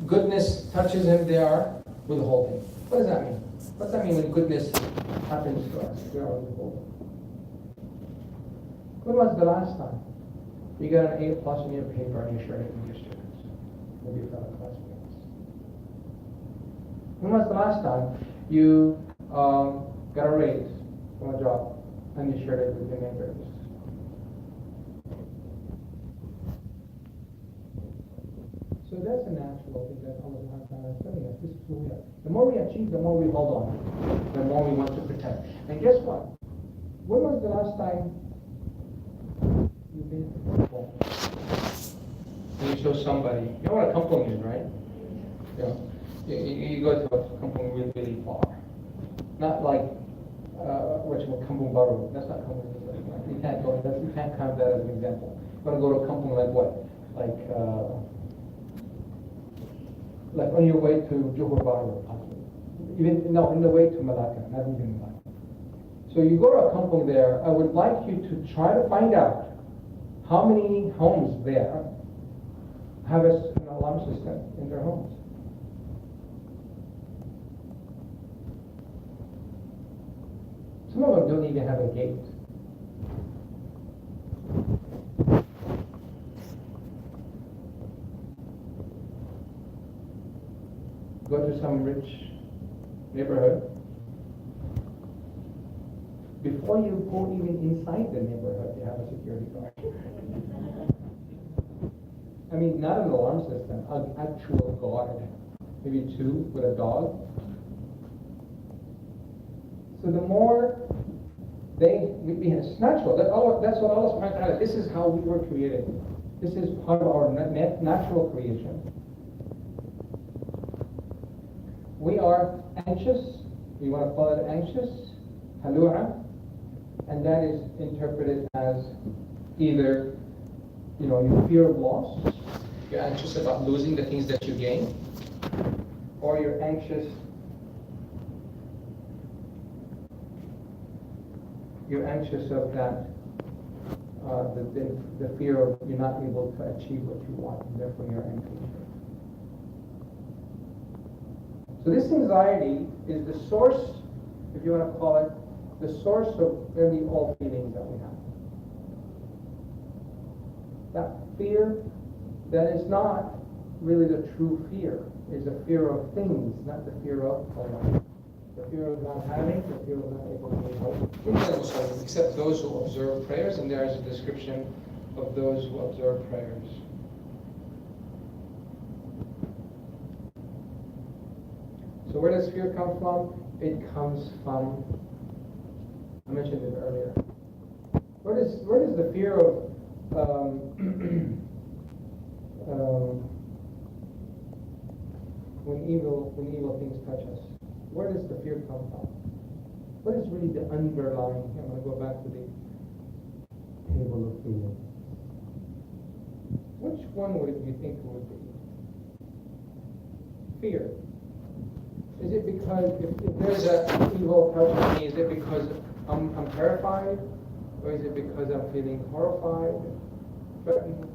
goodness touches him, they are withholding. What does that mean? What does that mean when goodness happens to us? We are withholding. When was the last time you got an A+ in your paper and you shared it with your students, with your fellow classmates? When was the last time you got a raise from a job and you shared it with your neighbors? So that's a natural thing that Allah is telling us. This is who we are. The more we achieve, the more we hold on, the more we want to protect. And guess what? When was the last time you've been to football? And you show somebody, you know what a kampung is, right? You go to a kampung really, really far. Not like kampung baru. That's not kampung. You can't go. You can't count that as an example. You want to go to a kampung like what? Like on your way to Johor Bahru, possibly. On the way to Malacca, not even Malacca. So you go to a kampung there. I would like you to try to find out how many homes there have an alarm system in their homes. Some of them don't even have a gate. go to some rich neighborhood. Before you go even inside the neighborhood, you have a security guard. I mean, not an alarm system, an actual guard. Maybe two with a dog. So the more it's natural. That's what Allah subhanahu wa ta'ala, this is how we were created. This is part of our natural creation. We are anxious, you want to call it anxious, halu'a, and that is interpreted as either, you fear of loss, you're anxious about losing the things that you gain, or you're anxious of that, the fear of you're not able to achieve what you want, and therefore you're anxious. So this anxiety is the source, if you want to call it, the source of nearly all feelings that we have. That fear that is not really the true fear, is a fear of things, not the fear of Allah. The fear of not having, the fear of not able to help. Except those who observe prayers, and there is a description of those who observe prayers. So where does fear come from? It comes from, I mentioned it earlier. Where does the fear of when evil things touch us? Where does the fear come from? What is really the underlying? I'm going to go back to the table of feelings. Which one would you think it would be? Fear. Is it because if there's an evil touching me, is it because I'm terrified? Or is it because I'm feeling horrified, threatened,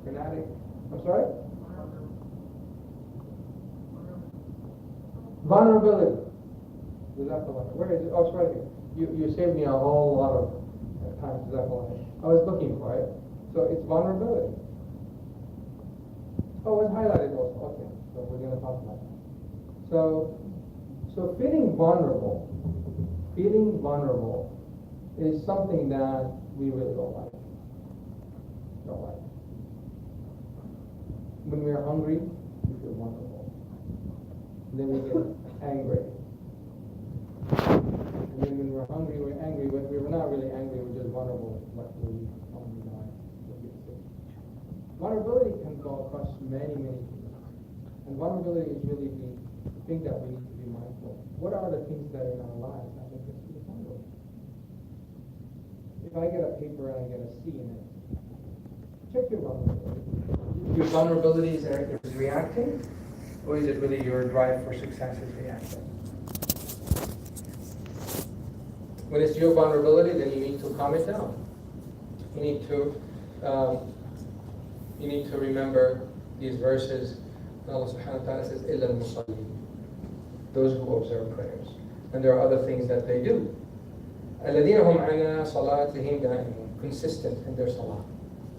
fanatic? I'm sorry? Vulnerability. Where is it? Oh, it's right here. You saved me a whole lot of time. I was looking for it. So it's vulnerability. Oh, it's highlighted also. Okay, so we're going to talk about it. So feeling vulnerable is something that we really don't like. When we're hungry, we feel vulnerable. And then we get angry. And then when we're hungry, we're angry. When we're not really angry, we're just vulnerable. Like we die. Vulnerability can go across many, many things. And vulnerability is really the thing that we need to be mindful of. What are the things that are in our lives that make us feel vulnerable? If I get a paper and I get a C in it, check your vulnerability. Your vulnerability is reacting, or is it really your drive for success is reacting? When it's your vulnerability, then you need to calm it down. You need to remember these verses. Allah subhanahu wa ta'ala says, إِلَّا الْمُصَلِّينَ, those who observe prayers. And there are other things that they do. الَّذِينَ هُمْ عَلَى صَلَاتِهِمْ دَائِمُونَ, consistent in their salah.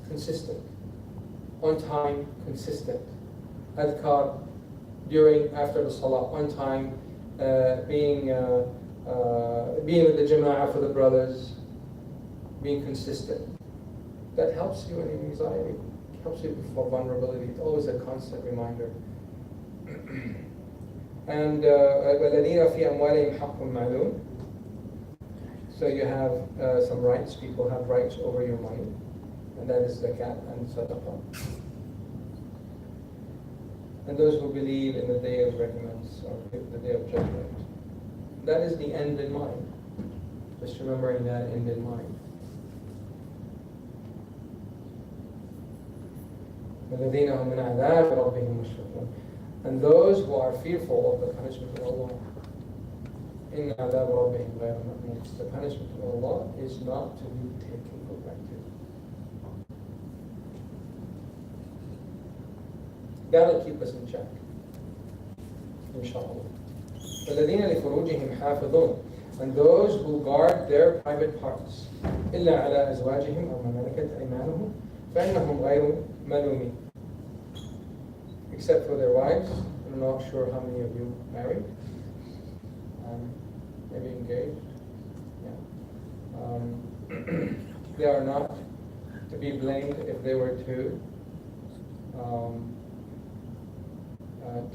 Consistent. On time, consistent. Adhkar, after the salah, on time, being with the jama'ah for the brothers, being consistent. That helps you in anxiety. Helps you for vulnerability. It's always a constant reminder. And وَالَّذِينَ فِي أَمْوَالِهِمْ حَقٌّ مَعْلُومٌ. So you have some rights. People have rights over your money, and that is zakat and sadaqah. And those who believe in the day of recompense or the day of judgment. That is the end in mind. Just remembering that end in mind. وَالَّذِينَ هُمْ مِنْ عَذَابِ رَبِّهِمْ مُشْفِقُونَ. And those who are fearful of the punishment of Allah. إِنَّ عَذَابَ رَبِّهِمْ غَيْرُ مَأْمُونٍ. The punishment of Allah is not to be taken for granted. That'll keep us in check. Inshallah. وَالَّذِينَ لِفُرُوجِهِمْ حَافِظُونَ. And those who guard their private parts. إِلَّا عَلَى أَزْوَاجِهِمْ أَوْ مَا مَلَكَتْ أَيْمَانُهُمْ فَإِنَّهُمْ غَيْرُ مَلُومِينَ. Except for their wives I'm not sure how many of you married, maybe engaged. Yeah. They are not to be blamed if they were to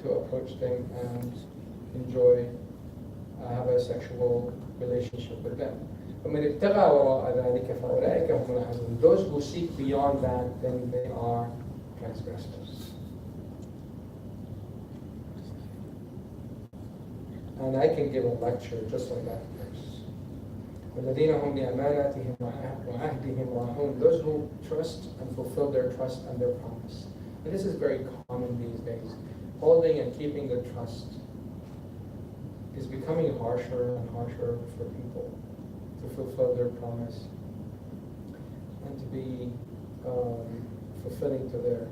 approach them and enjoy, have a sexual relationship with them. وَمَنِ ابْتَغَى وَرَاءَ ذَلِكَ فَأُولَٰئِكَ هُمُ الْعَادُونَ. Those who seek beyond that, then they are transgressors. And I can give a lecture just on that verse. وَالَّذِينَ هُمْ لِأَمَانَاتِهِمْ وَعَهْدِهِمْ رَاعُونَ. Those who trust and fulfill their trust and their promise. And this is very common these days. Holding and keeping the trust is becoming harsher and harsher for people to fulfill their promise and to be fulfilling to their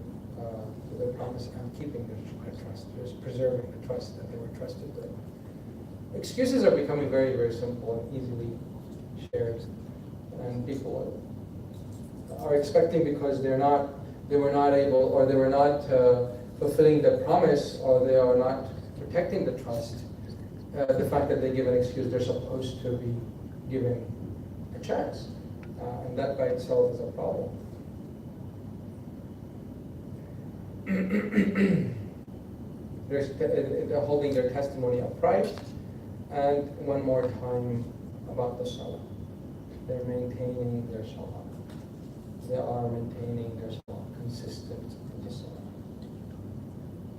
promise and keeping their trust, just preserving the trust that they were trusted with. Excuses are becoming very, very simple and easily shared, and people are expecting because they were not able, or they were not fulfilling the promise, or they are not protecting the trust. The fact that they give an excuse, they're supposed to be given a chance, and that by itself is a problem. They're holding their testimony upright. And one more time about the salah. They're maintaining their salah. They are maintaining their salah, consistent in the salah.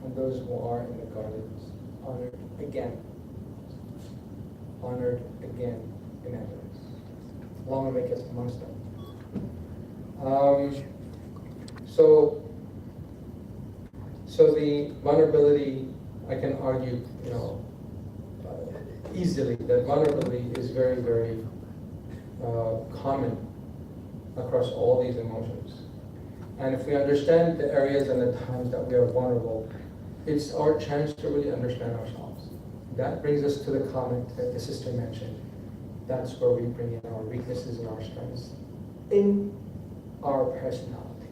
And those who are in the gardens, honored again in evidence. Allah will make us amongst them. So the vulnerability, I can argue, easily that vulnerability is very, very common across all these emotions. And if we understand the areas and the times that we are vulnerable, it's our chance to really understand ourselves. That brings us to the comment that the sister mentioned. That's where we bring in our weaknesses and our strengths in our personality.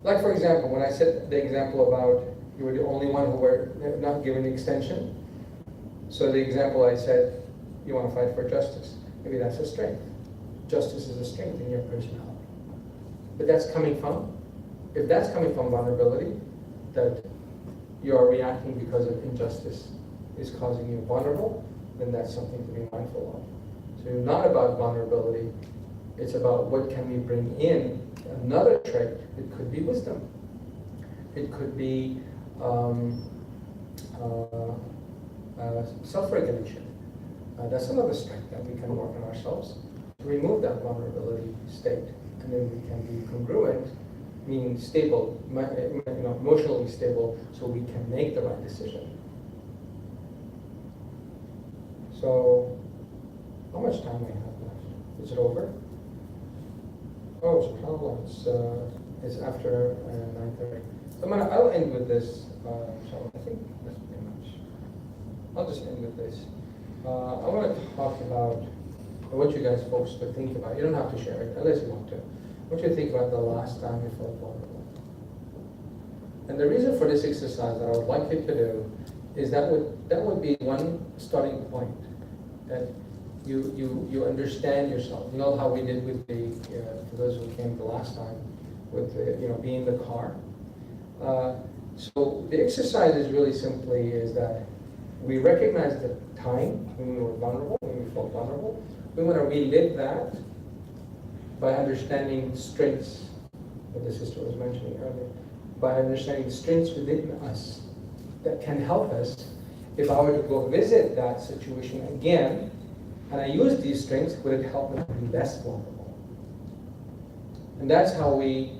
Like, for example, when I said the example about you were the only one who were not given the extension. So the example I said, you want to fight for justice. Maybe that's a strength. Justice is a strength in your personality. But that's coming from, if that's coming from vulnerability, that you are reacting because of injustice is causing you vulnerable, then that's something to be mindful of. So not about vulnerability, it's about what can we bring in. Another trait, it could be wisdom. It could be self-regulation. That's another strength that we can work on ourselves to remove that vulnerability state, and then we can be congruent, meaning stable, emotionally stable, so we can make the right decision. So, how much time we have left? Is it over? Oh, subhanAllah, it's after 9:30. So I'll end with this. So I think that's pretty much. I'll just end with this. I want to talk about what you guys folks would think about. You don't have to share it unless you want to. What you think about the last time you felt vulnerable. And the reason for this exercise that I would like you to do is that would be one starting point. That you understand yourself. You know how we did with the for those who came the last time with being in the car. So the exercise is really simply is that we recognize the time when we were vulnerable, when we felt vulnerable. We want to relive that by understanding strengths that the sister was mentioning earlier, by understanding strengths within us that can help us. If I were to go visit that situation again, and I use these strengths, would it help me to be less vulnerable? And that's how we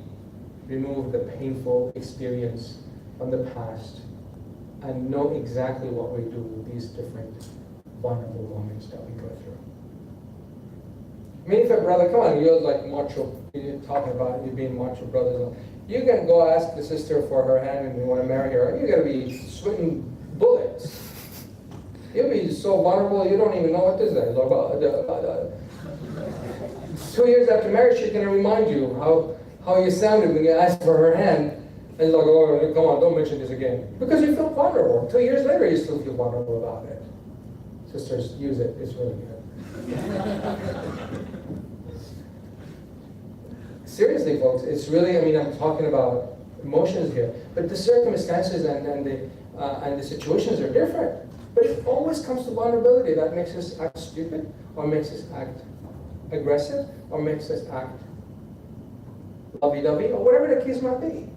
remove the painful experience from the past and know exactly what we do with these different vulnerable moments that we go through. I mean, if a brother, come on, you're like macho, you're talking about you being macho brothers. You can go ask the sister for her hand and you want to marry her. You're going to be sweating bullets. You'll be so vulnerable you don't even know what this is. 2 years after marriage, she's going to remind you how you sounded when you asked for her hand And it's like, oh, come on, don't mention this again. Because you feel vulnerable. 2 years later, you still feel vulnerable about it. Sisters, use it. It's really good. Seriously, folks, it's really, I mean, I'm talking about emotions here. But the circumstances and the situations are different. But it always comes to vulnerability that makes us act stupid, or makes us act aggressive, or makes us act lovey-dovey, or whatever the case might be.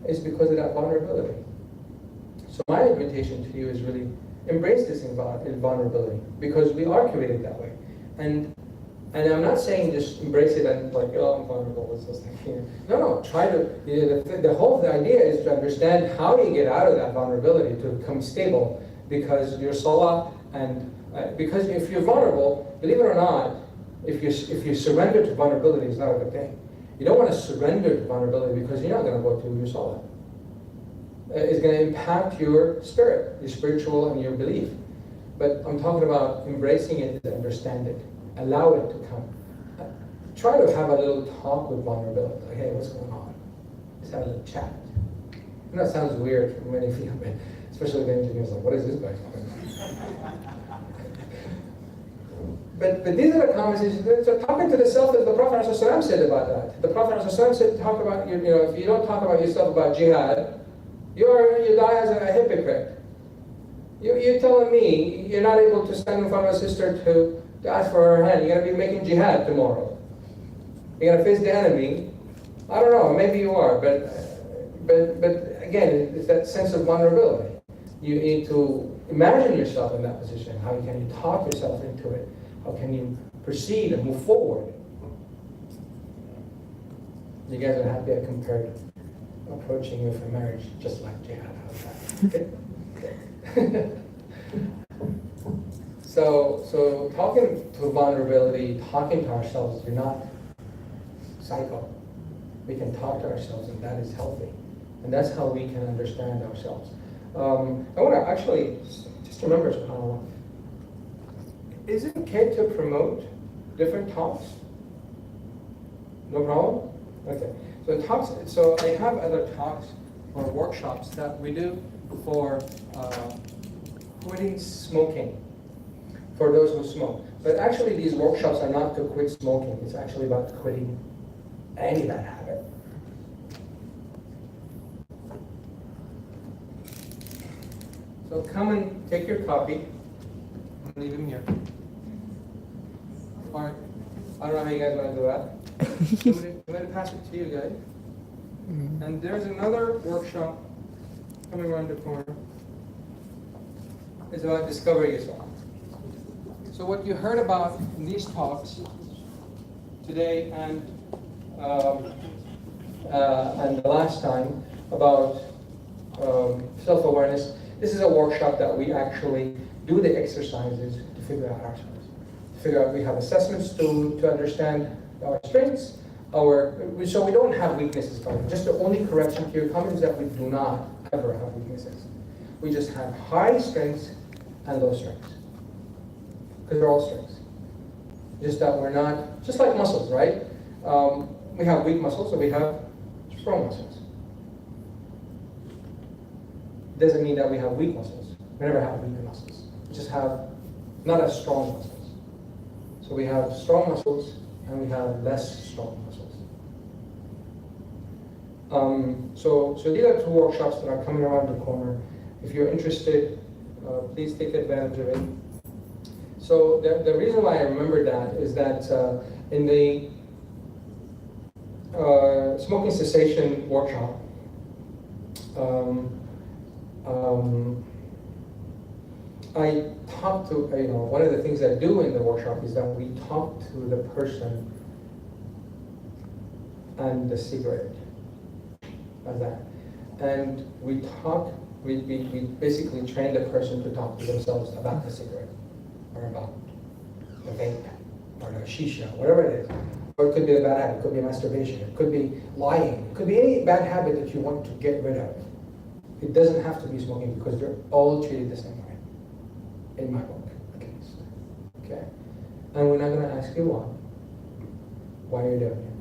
It's because of that vulnerability. So my invitation to you is really embrace this vulnerability, because we are created that way. And I'm not saying just embrace it and like, oh, I'm vulnerable, it's just like, no, try to, the idea is to understand how you get out of that vulnerability to become stable, because your salah, and because if you're vulnerable, believe it or not, if you surrender to vulnerability, it's not a good thing. You don't want to surrender to vulnerability, because you're not going to go through your salah. It's going to impact your spirit, your spiritual and your belief. But I'm talking about embracing it and understand it. Allow it to come. Try to have a little talk with vulnerability. Like, hey, what's going on? Just have a little chat. I know it sounds weird for many of you, but especially the engineers, like, what is this guy talking about? But these are the conversations. So talking to the self, as the Prophet ﷺ said about that. The Prophet ﷺ said, talk about, if you don't talk about yourself about jihad, you die as a hypocrite. You're telling me you're not able to stand in front of a sister to ask for her hand. You're going to be making jihad tomorrow. You're going to face the enemy. I don't know, maybe you are, but again, it's that sense of vulnerability. You need to imagine yourself in that position. How can you talk yourself into it? How can you proceed and move forward? You guys are happy I compared approaching you for marriage just like jihad. How's that? So talking to vulnerability, talking to ourselves, we're not psycho. We can talk to ourselves, and that is healthy. And that's how we can understand ourselves. I want to actually, just remember, is it okay to promote different talks? No problem? Okay. So I have other talks or workshops that we do for quitting smoking, for those who smoke. But actually these workshops are not to quit smoking. It's actually about quitting any bad habit. So come and take your copy. I'm gonna leave him here. All right. I don't know how you guys want to do that. I'm going to pass it to you guys. And there's another workshop coming around the corner. It's about discovering yourself. So what you heard about in these talks today and the last time about self-awareness, this is a workshop that we actually do the exercises to figure out ourselves. To figure out, we have assessments to understand our strengths, so we don't have weaknesses. Just the only correction to your comment is that we do not ever have weaknesses. We just have high strengths and low strengths. Because they're all strengths. Just that we're not, just like muscles, right? We have weak muscles and we have strong muscles. Doesn't mean that we have weak muscles. We never have weak muscles. We just have not as strong muscles. So we have strong muscles and we have less strong muscles. So these are two workshops that are coming around the corner. If you're interested, please take advantage of it. So the reason why I remember that is that in the smoking cessation workshop, I talk to, one of the things I do in the workshop is that we talk to the person and the cigarette, like that. And we basically train the person to talk to themselves about the cigarette, or about the vape, or the shisha, whatever it is. Or it could be a bad habit, it could be masturbation, it could be lying, it could be any bad habit that you want to get rid of. It doesn't have to be smoking because they're all treated the same way, in my book, at least. Okay? And we're not going to ask you why you're doing it.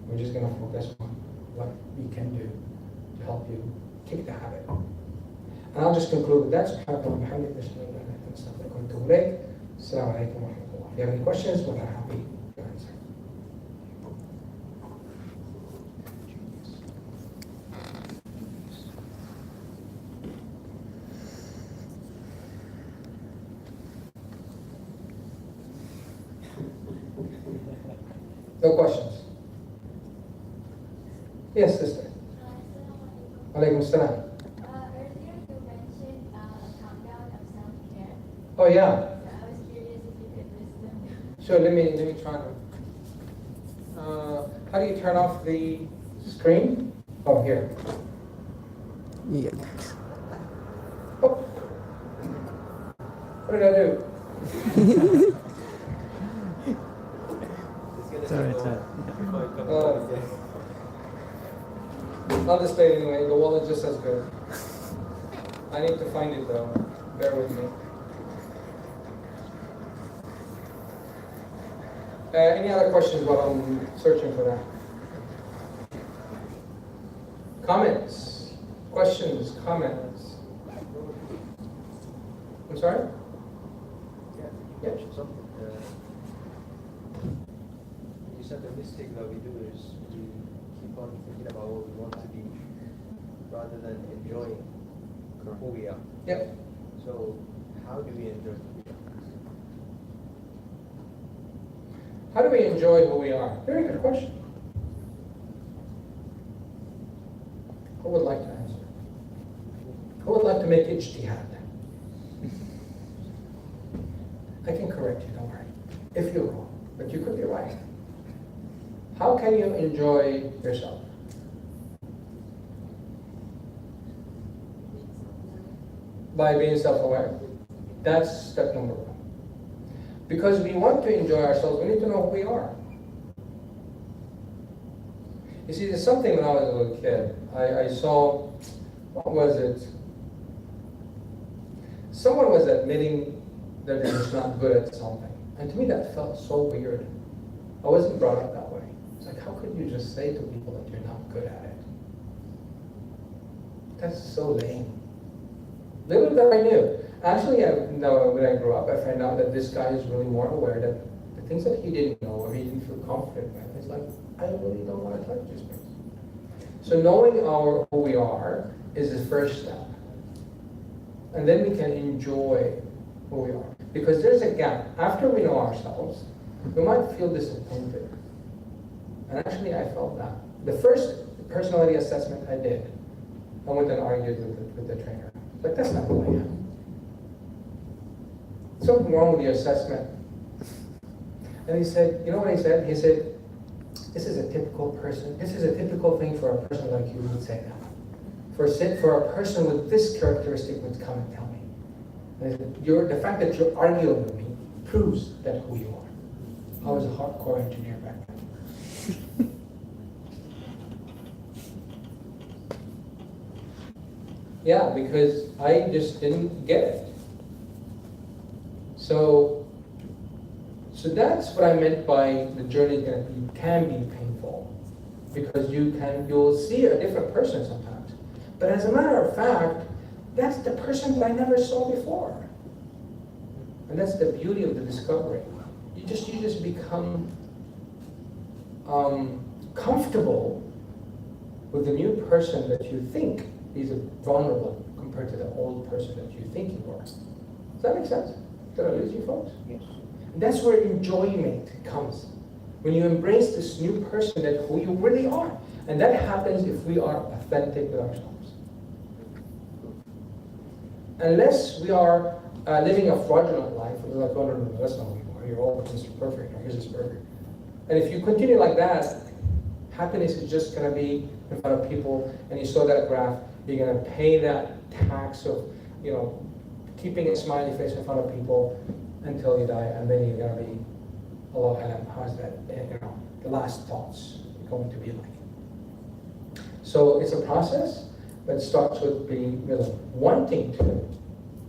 We're just going to focus on what you can do to help you kick the habit. And I'll just conclude with that. Subhanakallah, Muhammad, Assalamu alaikum wa rahmatullah. If you have any questions, we're happy to answer. No questions? Yes, sister. Alaikum salam. Earlier you mentioned a countdown of self-care. Oh yeah. I was curious if you could list them. Sure. Let me try to. How do you turn off the screen? Oh, here. Yeah. Oh. What did I do? I'll display it anyway. The wallet just as good. I need to find it though. Bear with me. Any other questions while I'm searching for that? Comments? Questions? Comments? I'm sorry? Yeah. You said the mistake that we do is we keep on thinking about what we want to be rather than enjoying who we are. Yep. So how do we enjoy who we are? How do we enjoy who we are? Very good question. Who would like to answer? Who would like to make ijtihad? I can correct you, don't worry. If you're wrong, but you could be right. How can you enjoy yourself? By being self-aware. That's step number one. Because we want to enjoy ourselves, we need to know who we are. You see, there's something when I was a little kid. I saw, what was it? Someone was admitting that they're just not good at something. And to me that felt so weird. I wasn't brought up that way. It's like, how could you just say to people that you're not good at it? That's so lame. Little that I knew. Actually, when I grew up, I found out that this guy is really more aware that the things that he didn't know or he didn't feel confident with, it's like, I really don't want to touch these things. So knowing who we are is the first step. And then we can enjoy who we are. Because there's a gap. After we know ourselves, we might feel disappointed. And actually, I felt that. The first personality assessment I did, I went and argued with the trainer. Like, that's not who I am. Something wrong with your assessment. And he said, you know what he said? He said, this is a typical person. This is a typical thing for a person like you would say that. For a person with this characteristic would come and tell me. And he said, the fact that you're arguing with me proves that who you are. I was a hardcore engineer back then. Yeah, because I just didn't get it. So that's what I meant by the journey that can be painful, because you'll see a different person sometimes. But as a matter of fact, that's the person that I never saw before. And that's the beauty of the discovery. You just become comfortable with the new person that you think is vulnerable compared to the old person that you think you were. Does that make sense? Did I lose you folks? Yes. And that's where enjoyment comes. When you embrace this new person that who you really are. And that happens if we are authentic with ourselves. Unless we are living a fraudulent life, we're like, oh, no, that's not who you are. You're all Mr. Perfect, or here's this perfect. And if you continue like that, happiness is just going to be in front of people, and you saw that graph, you're going to pay that tax of, keeping a smiley face in front of people until you die, and then you're going to be, Allah Alam, how's that, the last thoughts going to be like. So it's a process, but it starts with being wanting to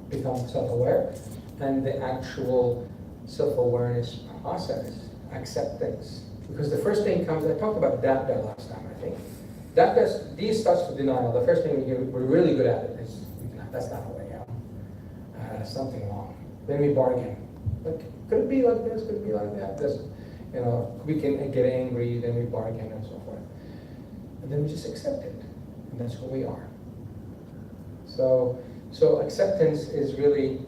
become self-aware, and the actual self-awareness process, acceptance. Because the first thing comes, I talked about that last time, I think. These thoughts of denial, the first thing we're really good at it is, that's not the way out. Something wrong. Then we bargain. Like, could it be like this? Could it be like that? This, we can get angry, then we bargain and so forth. And then we just accept it. And that's who we are. So acceptance is really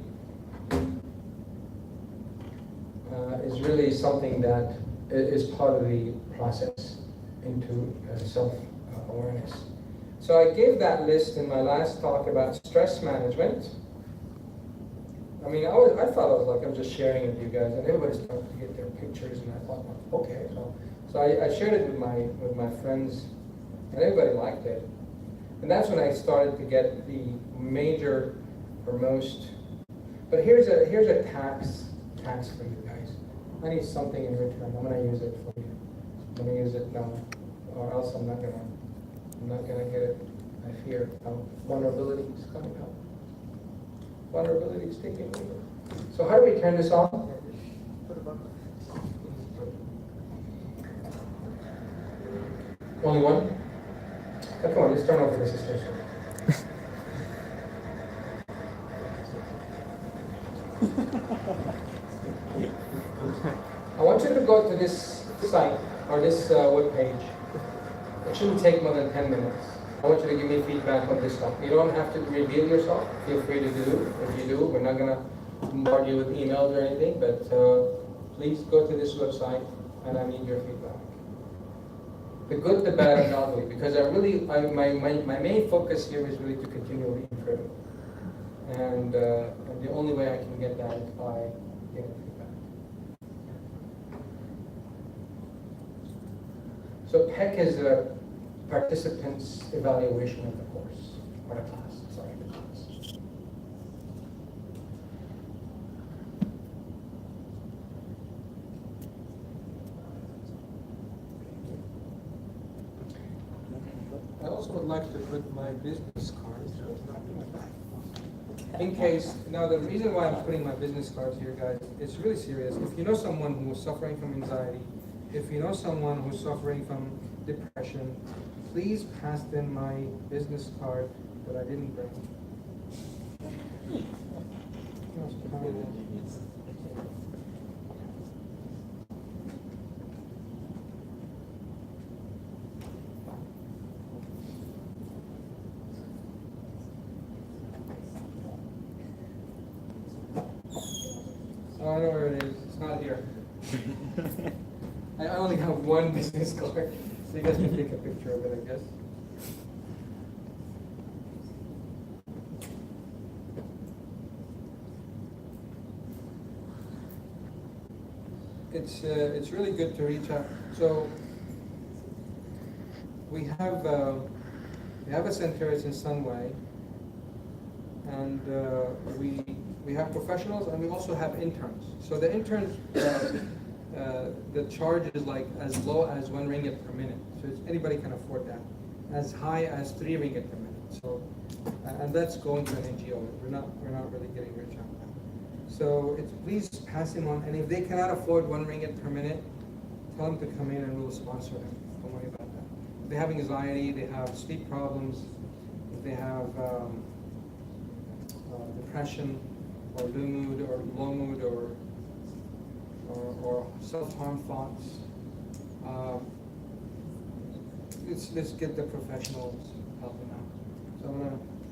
something that is part of the process into self-awareness. So I gave that list in my last talk about stress management. I mean, I thought I was just sharing it with you guys, and everybody started to get their pictures, and I thought, well, okay. So I shared it with my friends, and everybody liked it. And that's when I started to get the major or most. But here's a tax for you guys. I need something in return. I'm gonna use it for you. I'm gonna use it now, or else I'm not gonna get it. I fear vulnerability is coming up. Vulnerability is taking over. So how do we turn this off? Only one? Oh, come on, let's turn off the resistors. I want you to go to this site or this web page. It shouldn't take more than 10 minutes. I want you to give me feedback on this stuff. You don't have to reveal yourself. Feel free to do. If you do, we're not going to bombard you with emails or anything, but please go to this website and I need your feedback. The good, the bad, and the ugly, because my main focus here is really to continually improve. And the only way I can get that is by getting feedback. So PEC is a participants evaluation of the course, or the class, sorry, the class. I also would like to put my business cards in case. Now, the reason why I'm putting my business cards here, guys, it's really serious. If you know someone who's suffering from anxiety, if you know someone who's suffering from depression, please pass them my business card that I didn't bring. Oh, I know where it is. It's not here. I only have one business card, so you guys can take a picture of it, I guess. It's really good to reach out. So we have a center. It's in Sunway, and we have professionals, and we also have interns. So the interns, the charge is like as low as 1 ringgit per minute. So anybody can afford that. As high as 3 ringgit per minute. So, and that's going to an NGO. We're not really getting rich on that. So please pass him on. And if they cannot afford 1 ringgit per minute, tell them to come in and we'll sponsor them. Don't worry about that. If they have anxiety, they have sleep problems, if they have depression, or low mood, or self-harm thoughts. Let's get the professionals helping out. So I'm gonna